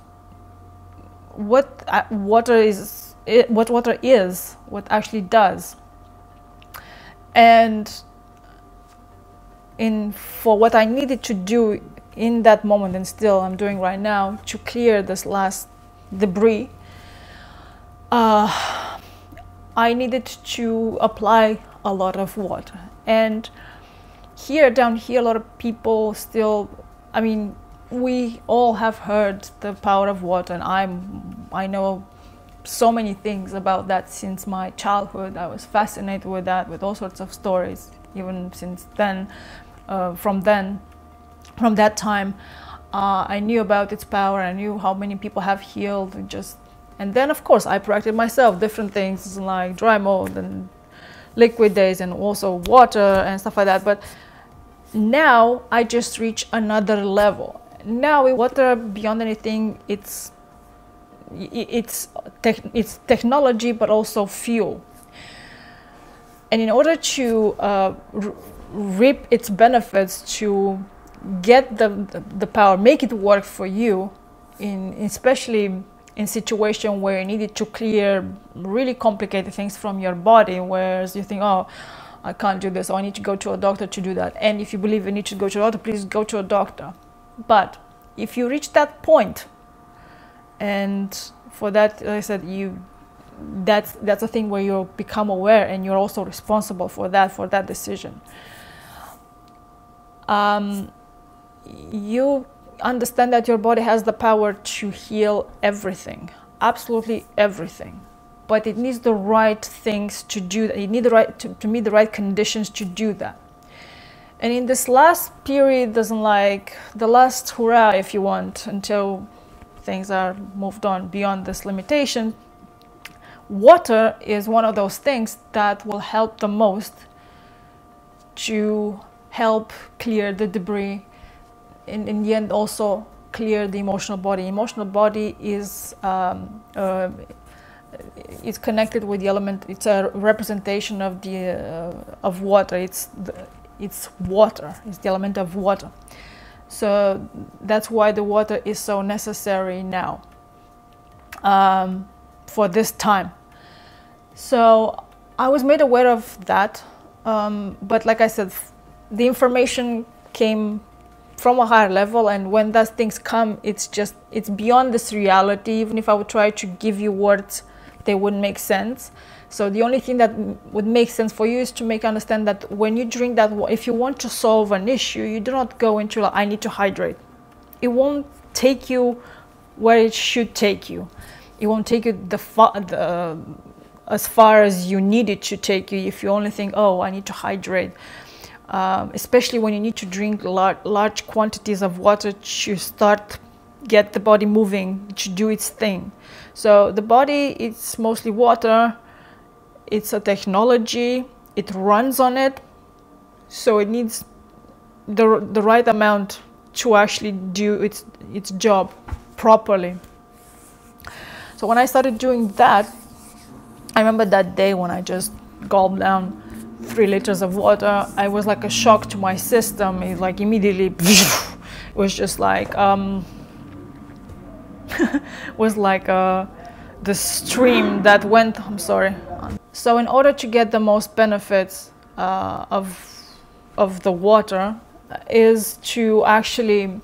what water is, what actually does. And for what I needed to do in that moment, and still I'm doing right now, to clear this last debris, I needed to apply a lot of water. And down here, a lot of people still, I mean, we all have heard the power of water, and I know so many things about that since my childhood. I was fascinated with that, with all sorts of stories, even since then, from that time. I knew about its power. I knew how many people have healed, and then of course I practiced myself different things like dry mold and liquid days and also water and stuff like that. But now I just reach another level. Now with water, beyond anything, it's technology, but also fuel. And in order to reap its benefits, to get the power, make it work for you, especially in situation where you needed to clear really complicated things from your body, whereas you think, oh, I can't do this, or I need to go to a doctor to do that. And if you believe you need to go to a doctor, please go to a doctor. But if you reach that point, and for that, like I said, that's a thing where you become aware and you're also responsible for that decision. You understand that your body has the power to heal everything, absolutely everything, but it needs the right things to do that. It needs to meet the right conditions to do that. And in this last period, doesn't like the last hurrah, if you want, until things are moved on beyond this limitation, water is one of those things that will help the most to help clear the debris, in the end also clear the emotional body. Emotional body is connected with the element. It's a representation of of water. It's water. It's the element of water. So that's why the water is so necessary now, for this time. So I was made aware of that, but like I said, the information came from a higher level, and when those things come, it's beyond this reality. Even if I would try to give you words, they wouldn't make sense. So the only thing that would make sense for you is to make understand that when you drink that, if you want to solve an issue, you do not go into I need to hydrate. It won't take you where it should take you. it won't take you as far as you need it to take you if you only think, oh, I need to hydrate. Especially when you need to drink large quantities of water to get the body moving, to do its thing. So the body, it's mostly water, it's a technology, it runs on it, so it needs the right amount to actually do its job properly. So when I started doing that, I remember that day when I just gulped down 3 liters of water. I was like a shock to my system. It like immediately it was just like was like the stream that went. I'm sorry. So in order to get the most benefits of the water, is to actually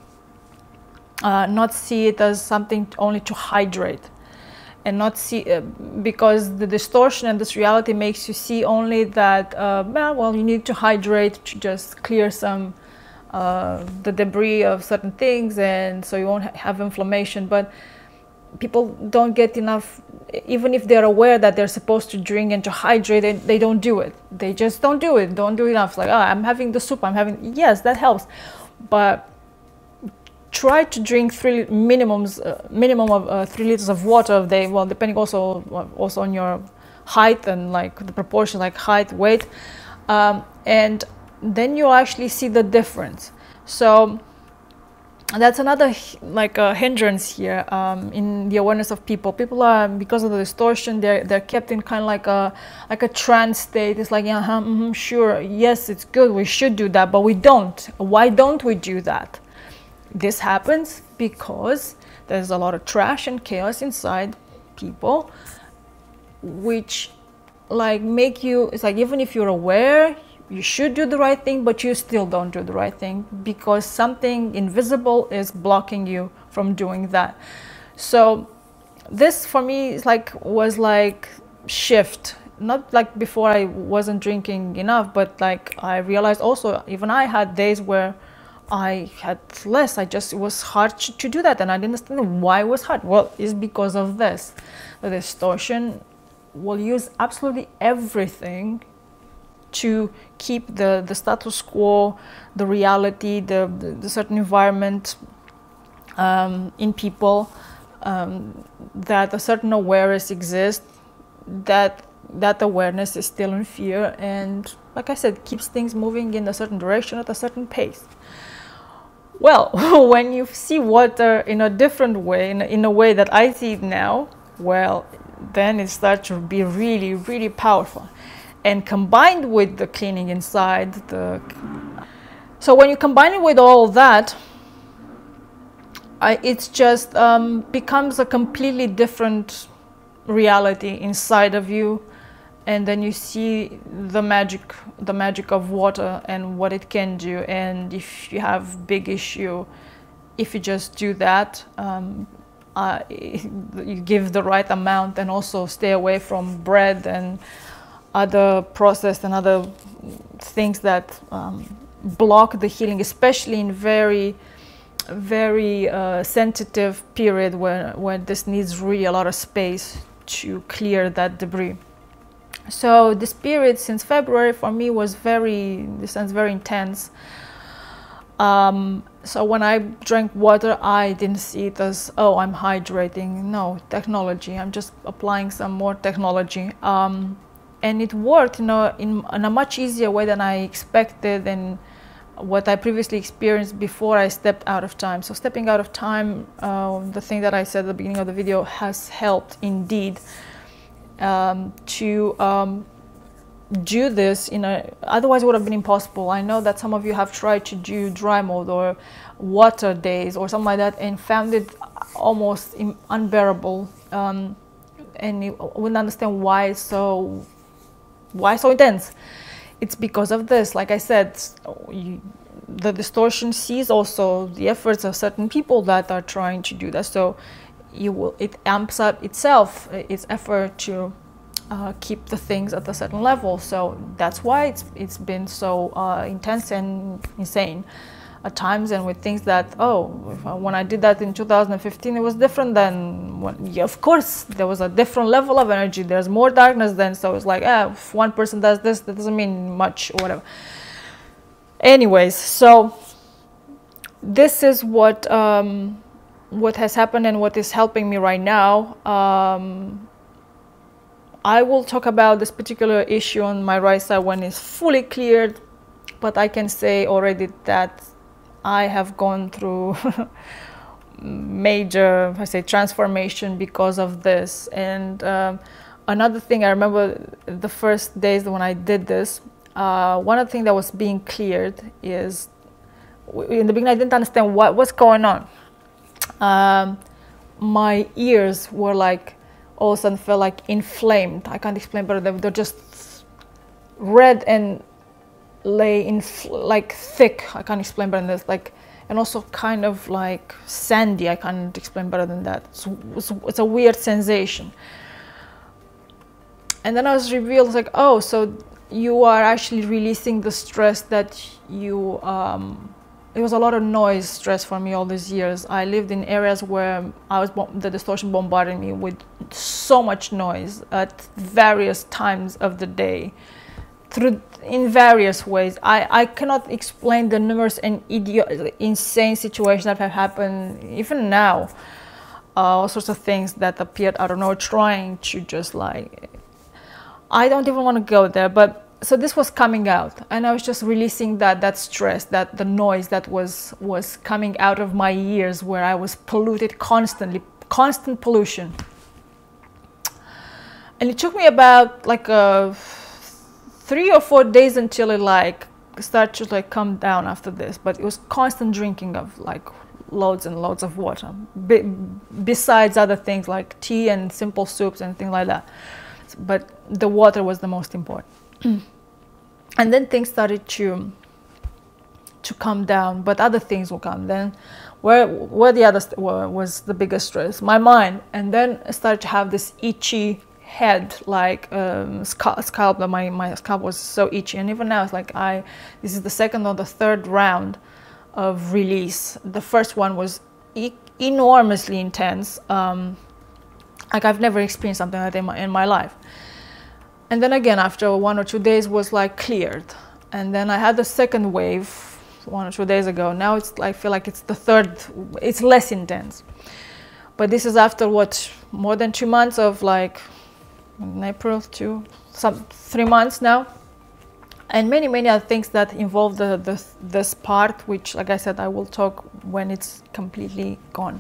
not see it as something only to hydrate. And not see, because the distortion and this reality makes you see only that, well, you need to hydrate to just clear some the debris of certain things, and so you won't have inflammation. But people don't get enough, even if they're aware that they're supposed to drink and to hydrate, they don't do it. They just don't do it, don't do enough. It's like, oh, I'm having the soup, yes, that helps. But try to drink minimum of 3 liters of water a day. Well, depending also on your height and like the proportion, like height, weight, and then you'll actually see the difference. So that's another like a hindrance here in the awareness of people. People are, because of the distortion, they're kept in kind of like a trance state. It's like, yeah, sure, yes, it's good, we should do that, but we don't. Why don't we do that? This happens because there's a lot of trash and chaos inside people, which like make you, it's like even if you're aware you should do the right thing, but you still don't do the right thing because something invisible is blocking you from doing that. So this for me is was like shift. Not like before I wasn't drinking enough, but like I realized also, even I had days where I had less. It was hard to do that, and I didn't understand why it was hard. Well, it's because of this. The distortion will use absolutely everything to keep the status quo, the reality, the certain environment in people, that a certain awareness exists, that awareness is still in fear, and like I said, keeps things moving in a certain direction at a certain pace. Well, when you see water in a different way, in a way that I see it now, well, then it starts to be really, really powerful. And combined with the cleaning inside, so when you combine it with all that, it's just becomes a completely different reality inside of you. And then you see the magic of water and what it can do. And if you have big issue, if you just do that, you give the right amount, and also stay away from bread and other processed and other things that block the healing, especially in very, very sensitive period where this needs really a lot of space to clear that debris. So this period since February for me was very, in the sense, very intense. So when I drank water, I didn't see it as, oh, I'm hydrating. No, technology. I'm just applying some more technology. And it worked, in a much easier way than I expected, and what I previously experienced before I stepped out of time. So stepping out of time, the thing that I said at the beginning of the video, has helped indeed. To do this otherwise it would have been impossible. I know that some of you have tried to do dry mode or water days or something like that and found it almost unbearable, and you wouldn't understand why so intense. It's because of this. Like I said, the distortion sees also the efforts of certain people that are trying to do that, so it amps up itself, its effort to keep the things at a certain level. So that's why it's been so intense and insane. at times, and with things that, oh, when I did that in 2015, it was different than when, yeah, of course, there was a different level of energy. There's more darkness then, so it's like, if one person does this, that doesn't mean much or whatever. Anyways, so this is what has happened and what is helping me right now. I will talk about this particular issue on my right side when it's fully cleared, but I can say already that I have gone through major, I say, transformation because of this. And another thing, I remember the first days when I did this, one of the things that was being cleared is, in the beginning I didn't understand what's going on. My ears were like, all of a sudden felt like inflamed. I can't explain, but they're just red and lay in like thick. I can't explain better than this. Like, and also kind of like sandy. I can't explain better than that. It's a weird sensation. And then I was revealed, like, oh, so you are actually releasing the stress that you. It was a lot of noise stress for me all these years. I lived in areas where the distortion bombarded me with so much noise at various times of the day, in various ways. I cannot explain the numerous and insane situations that have happened, even now. All sorts of things that appeared, I don't know, trying to just like, I don't even want to go there, but so this was coming out, and I was just releasing that stress, that the noise that was coming out of my ears, where I was polluted constantly, constant pollution. And it took me about like 3 or 4 days until it like started to like come down after this. But it was constant drinking of like loads and loads of water, besides other things like tea and simple soups and things like that. But the water was the most important. And then things started to come down, but other things will come. Then where the other was the biggest stress, my mind. And then I started to have this itchy head, like scalp. My scalp was so itchy, and even now it's like this is the second or the third round of release. The first one was enormously intense. Like I've never experienced something like that in my life. And then again, after 1 or 2 days, was like cleared. And then I had the second wave 1 or 2 days ago. Now it's I feel like it's the third. It's less intense. But this is after what, more than 2 months of like, in April, 3 months now, and many other things that involve this part, which, like I said, I will talk when it's completely gone.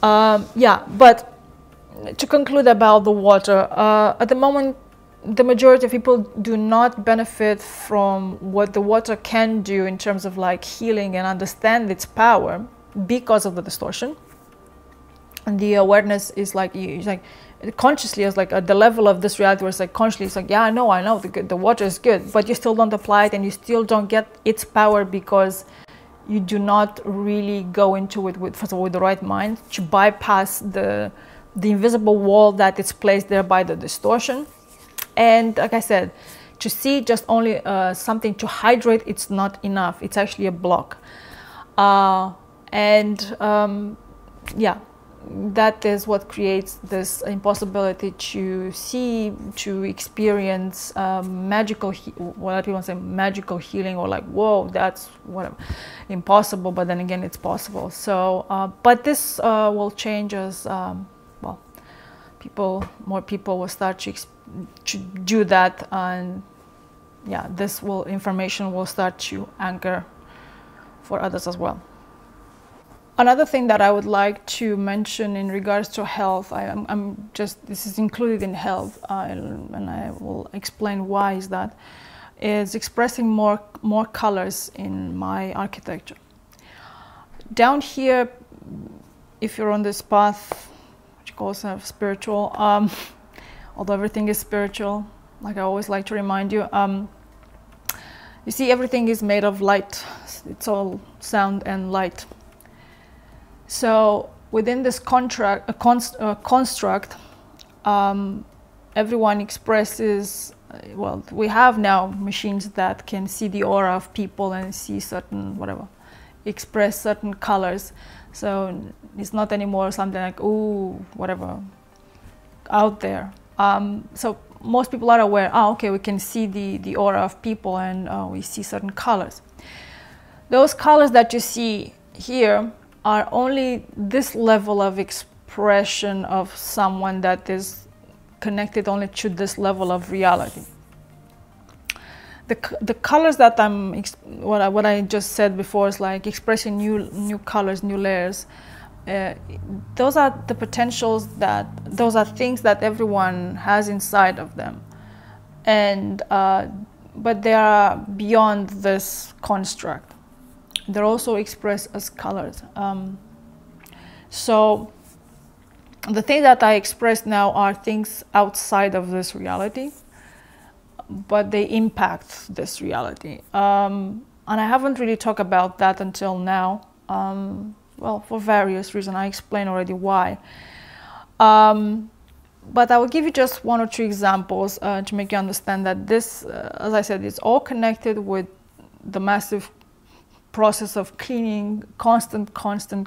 Yeah, but to conclude about the water, at the moment, the majority of people do not benefit from what the water can do in terms of like healing and understand its power because of the distortion. And the awareness is like, consciously, it's like at the level of this reality where it's like consciously, it's like, yeah, I know, the water is good, but you still don't apply it and you still don't get its power because you do not really go into it with, first of all, with the right mind to bypass the invisible wall that is placed there by the distortion. And like I said, to see just only something to hydrate, it's not enough. It's actually a block. Yeah, that is what creates this impossibility to see, to experience magical, what people say, magical healing, or like, whoa, that's whatever, impossible. But then again, it's possible. So, but this will change as more people will start to do that, and yeah, information will start to anchor for others as well. Another thing that I would like to mention in regards to health, this is included in health, and I will explain why is that, is expressing more colors in my architecture. Down here, if you're on this path, which calls spiritual, although everything is spiritual, like I always like to remind you, you see everything is made of light. It's all sound and light. So within this construct, everyone expresses well, we have now machines that can see the aura of people and see certain, whatever, express certain colors. So it's not anymore something like, ooh, whatever, out there. So most people are aware, okay, we can see the aura of people, and we see certain colors. Those colors that you see here are only this level of expression of someone that is connected only to this level of reality. The colors that what I just said before is like expressing new colors, new layers. Those are the potentials those are things that everyone has inside of them, and but they are beyond this construct. They're also expressed as colors. So the things that I express now are things outside of this reality, but they impact this reality. And I haven't really talked about that until now. Well, for various reasons. I explained already why. But I will give you just one or two examples to make you understand that this, as I said, it's all connected with the massive process of cleaning, constant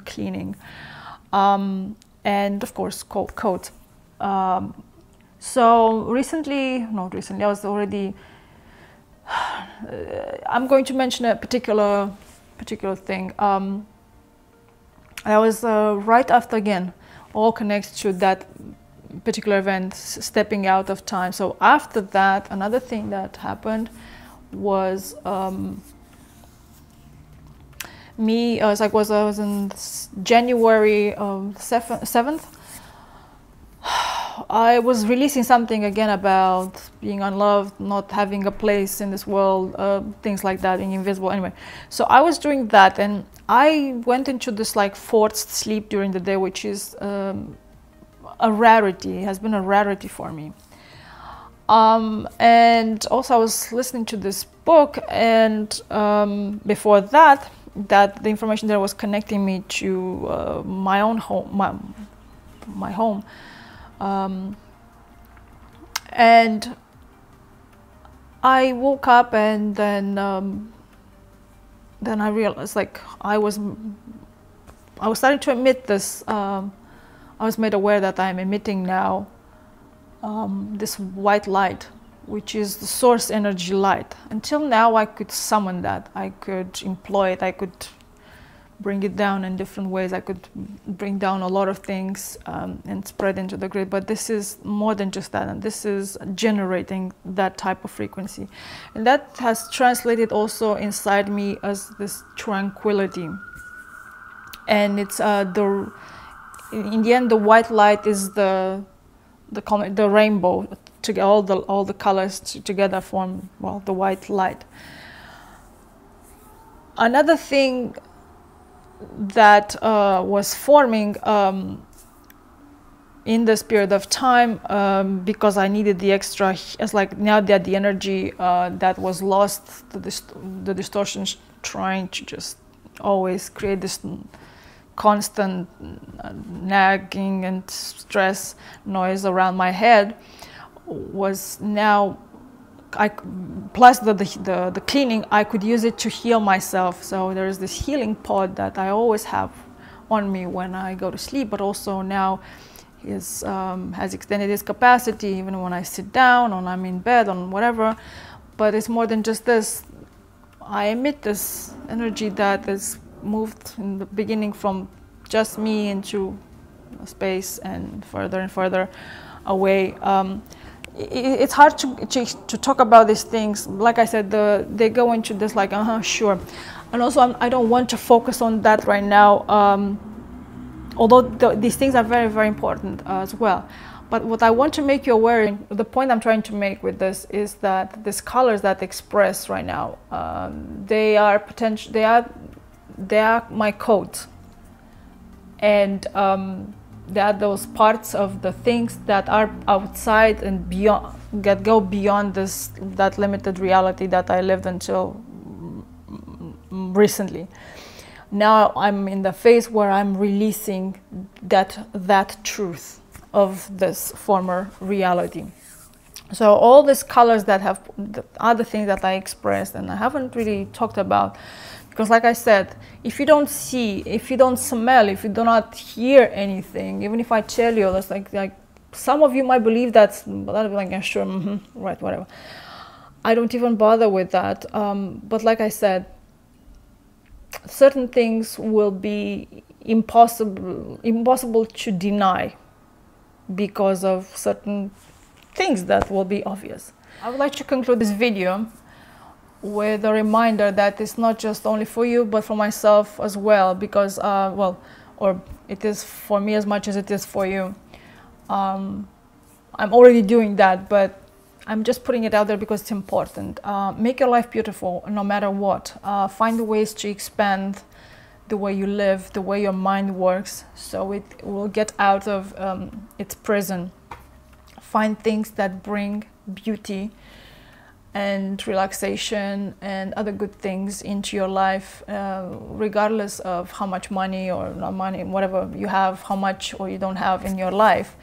cleaning, and of course code. So not recently, I was already, I'm going to mention a particular thing. I was right after, again, all connects to that particular event, stepping out of time. So after that, another thing that happened was I was in January 7th. I was releasing something again about being unloved, not having a place in this world, things like that, being invisible. Anyway, so I was doing that, and I went into this like forced sleep during the day, which is a rarity. It has been a rarity for me. And also I was listening to this book, and before that, the information there was connecting me to my own home, my home. And I woke up, and then I realized, like, I was starting to emit this. I was made aware that I'm emitting now this white light, which is the source energy light. Until now, I could summon that. I could employ it. I could bring it down in different ways. I could bring down a lot of things and spread into the grid. But this is more than just that, and this is generating that type of frequency. And that has translated also inside me as this tranquility. And it's in the end, the white light is the rainbow. All the colors together form, well, the white light. Another thing that was forming in this period of time, because I needed the extra, it's like now that the energy that was lost, the distortions trying to just always create this constant nagging and stress noise around my head, was now, plus the cleaning, I could use it to heal myself. So there is this healing pod that I always have on me when I go to sleep, but also now has extended its capacity even when I sit down, or I'm in bed, or whatever. But it's more than just this. I emit this energy that is moved in the beginning from just me into space and further away. It's hard to talk about these things. Like I said, they go into this like, sure. And also, I don't want to focus on that right now, although these things are very, very important as well. But what I want to make you aware, the point I'm trying to make with this is that these colors that express right now, they are potential. They are my code, and they are those parts of the things that are outside and beyond, that go beyond that limited reality that I lived until recently. Now I'm in the phase where I'm releasing that truth of this former reality. So all these colors that have the other things that I expressed and I haven't really talked about, because like I said, if you don't see, if you don't smell, if you do not hear anything, even if I tell you, that's like some of you might believe that, but I'll be like, yeah, sure, right, whatever. I don't even bother with that. But like I said, certain things will be impossible to deny because of certain things that will be obvious. I would like to conclude this video with a reminder that it's not just only for you, but for myself as well, because, well, or it is for me as much as it is for you. I'm already doing that, but I'm just putting it out there because it's important. Make your life beautiful no matter what. Find ways to expand the way you live, the way your mind works, so it will get out of its prison. Find things that bring beauty and relaxation and other good things into your life, regardless of how much money or not money, whatever you have, how much or you don't have in your life.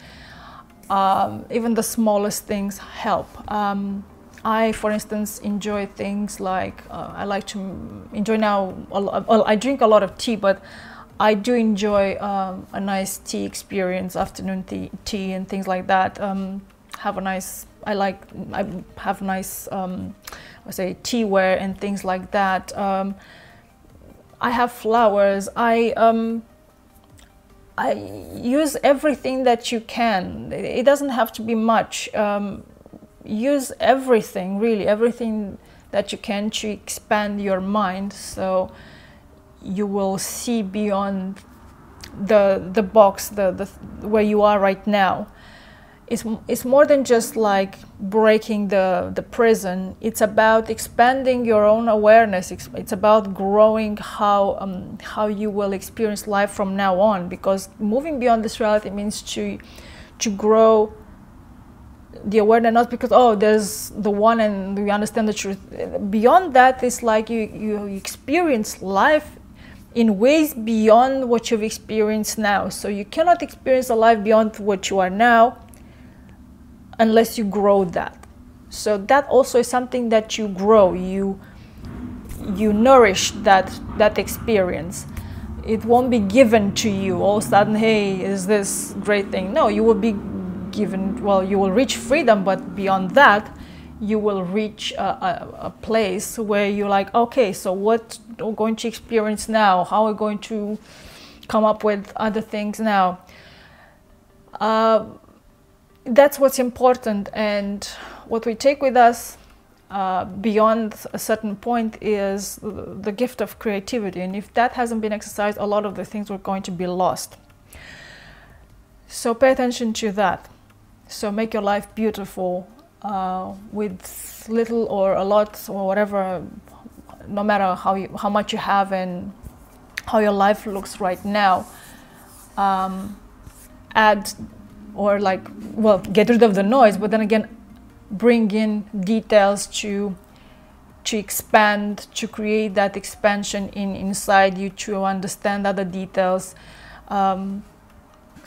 Even the smallest things help. I, for instance, enjoy things like, I like to enjoy now, well, I drink a lot of tea, but I do enjoy a nice tea experience, afternoon tea and things like that. Have a nice, I have nice, I say, teaware and things like that. I have flowers. I use everything that you can. It doesn't have to be much. Use everything, really, everything that you can to expand your mind, so you will see beyond the box, where you are right now. It's more than just like breaking the prison. It's about expanding your own awareness. It's about growing how you will experience life from now on, because moving beyond this reality means to grow the awareness, not because, oh, there's the one and we understand the truth. Beyond that, it's like you experience life in ways beyond what you've experienced now. So you cannot experience a life beyond what you are now unless you grow that. So that also is something that you grow, you nourish that experience. It won't be given to you all of a sudden, hey, is this great thing? No, you will be given, well, you will reach freedom, but beyond that, you will reach a place where you're like, okay, so what are we going to experience now? How are we going to come up with other things now? That's what's important, and what we take with us beyond a certain point is the gift of creativity, and if that hasn't been exercised, a lot of the things are going to be lost. So pay attention to that. So make your life beautiful with little or a lot or whatever, no matter how much you have and how your life looks right now. Add, or like, well, get rid of the noise, but then again, bring in details to expand, to create that expansion inside you, to understand other details.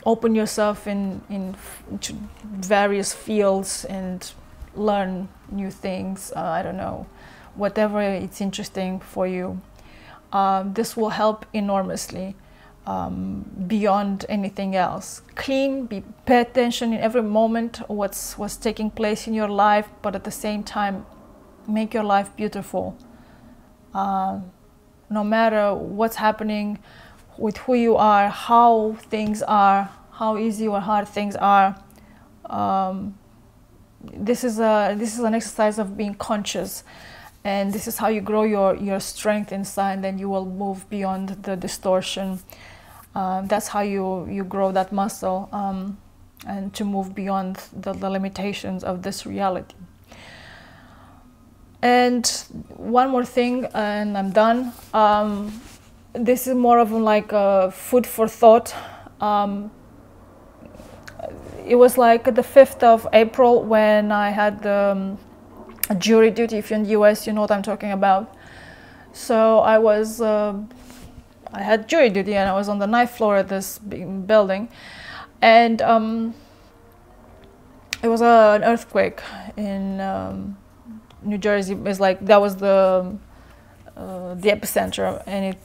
Open yourself into various fields and learn new things. I don't know, whatever it's interesting for you. This will help enormously, beyond anything else. Pay attention in every moment what's taking place in your life, but at the same time, make your life beautiful. No matter what's happening, with who you are, how things are, how easy or hard things are. This is an exercise of being conscious, and this is how you grow your strength inside, and you will move beyond the distortion. That's how you grow that muscle, and to move beyond the limitations of this reality. And one more thing, and I'm done. This is more of like a food for thought. It was like the 5th of April when I had jury duty. If you're in the US, you know what I'm talking about. So I had jury duty, and I was on the 9th floor of this big building. And It was an earthquake in New Jersey. It's like that was the epicenter, and it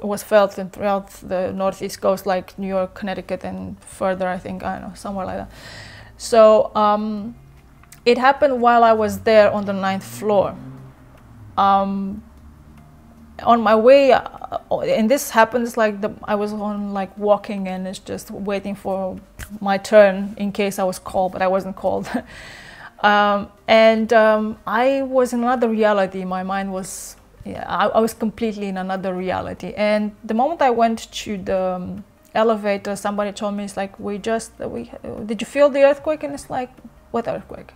was felt throughout the northeast coast, like New York, Connecticut, and further. I think, I don't know, somewhere like that. So it happened while I was there on the 9th floor. On my way, and this happens like I was on like walking, and it's just waiting for my turn in case I was called, but I wasn't called. I was in another reality. My mind was, I was completely in another reality. And the moment I went to the elevator, somebody told me, it's like, did you feel the earthquake? And it's like, what earthquake?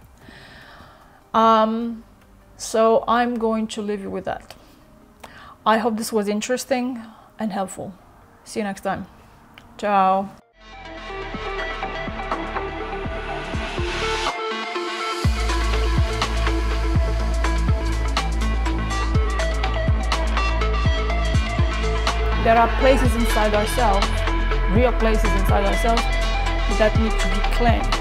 So I'm going to leave you with that. I hope this was interesting and helpful. See you next time. Ciao. There are places inside ourselves, real places inside ourselves, that need to be claimed.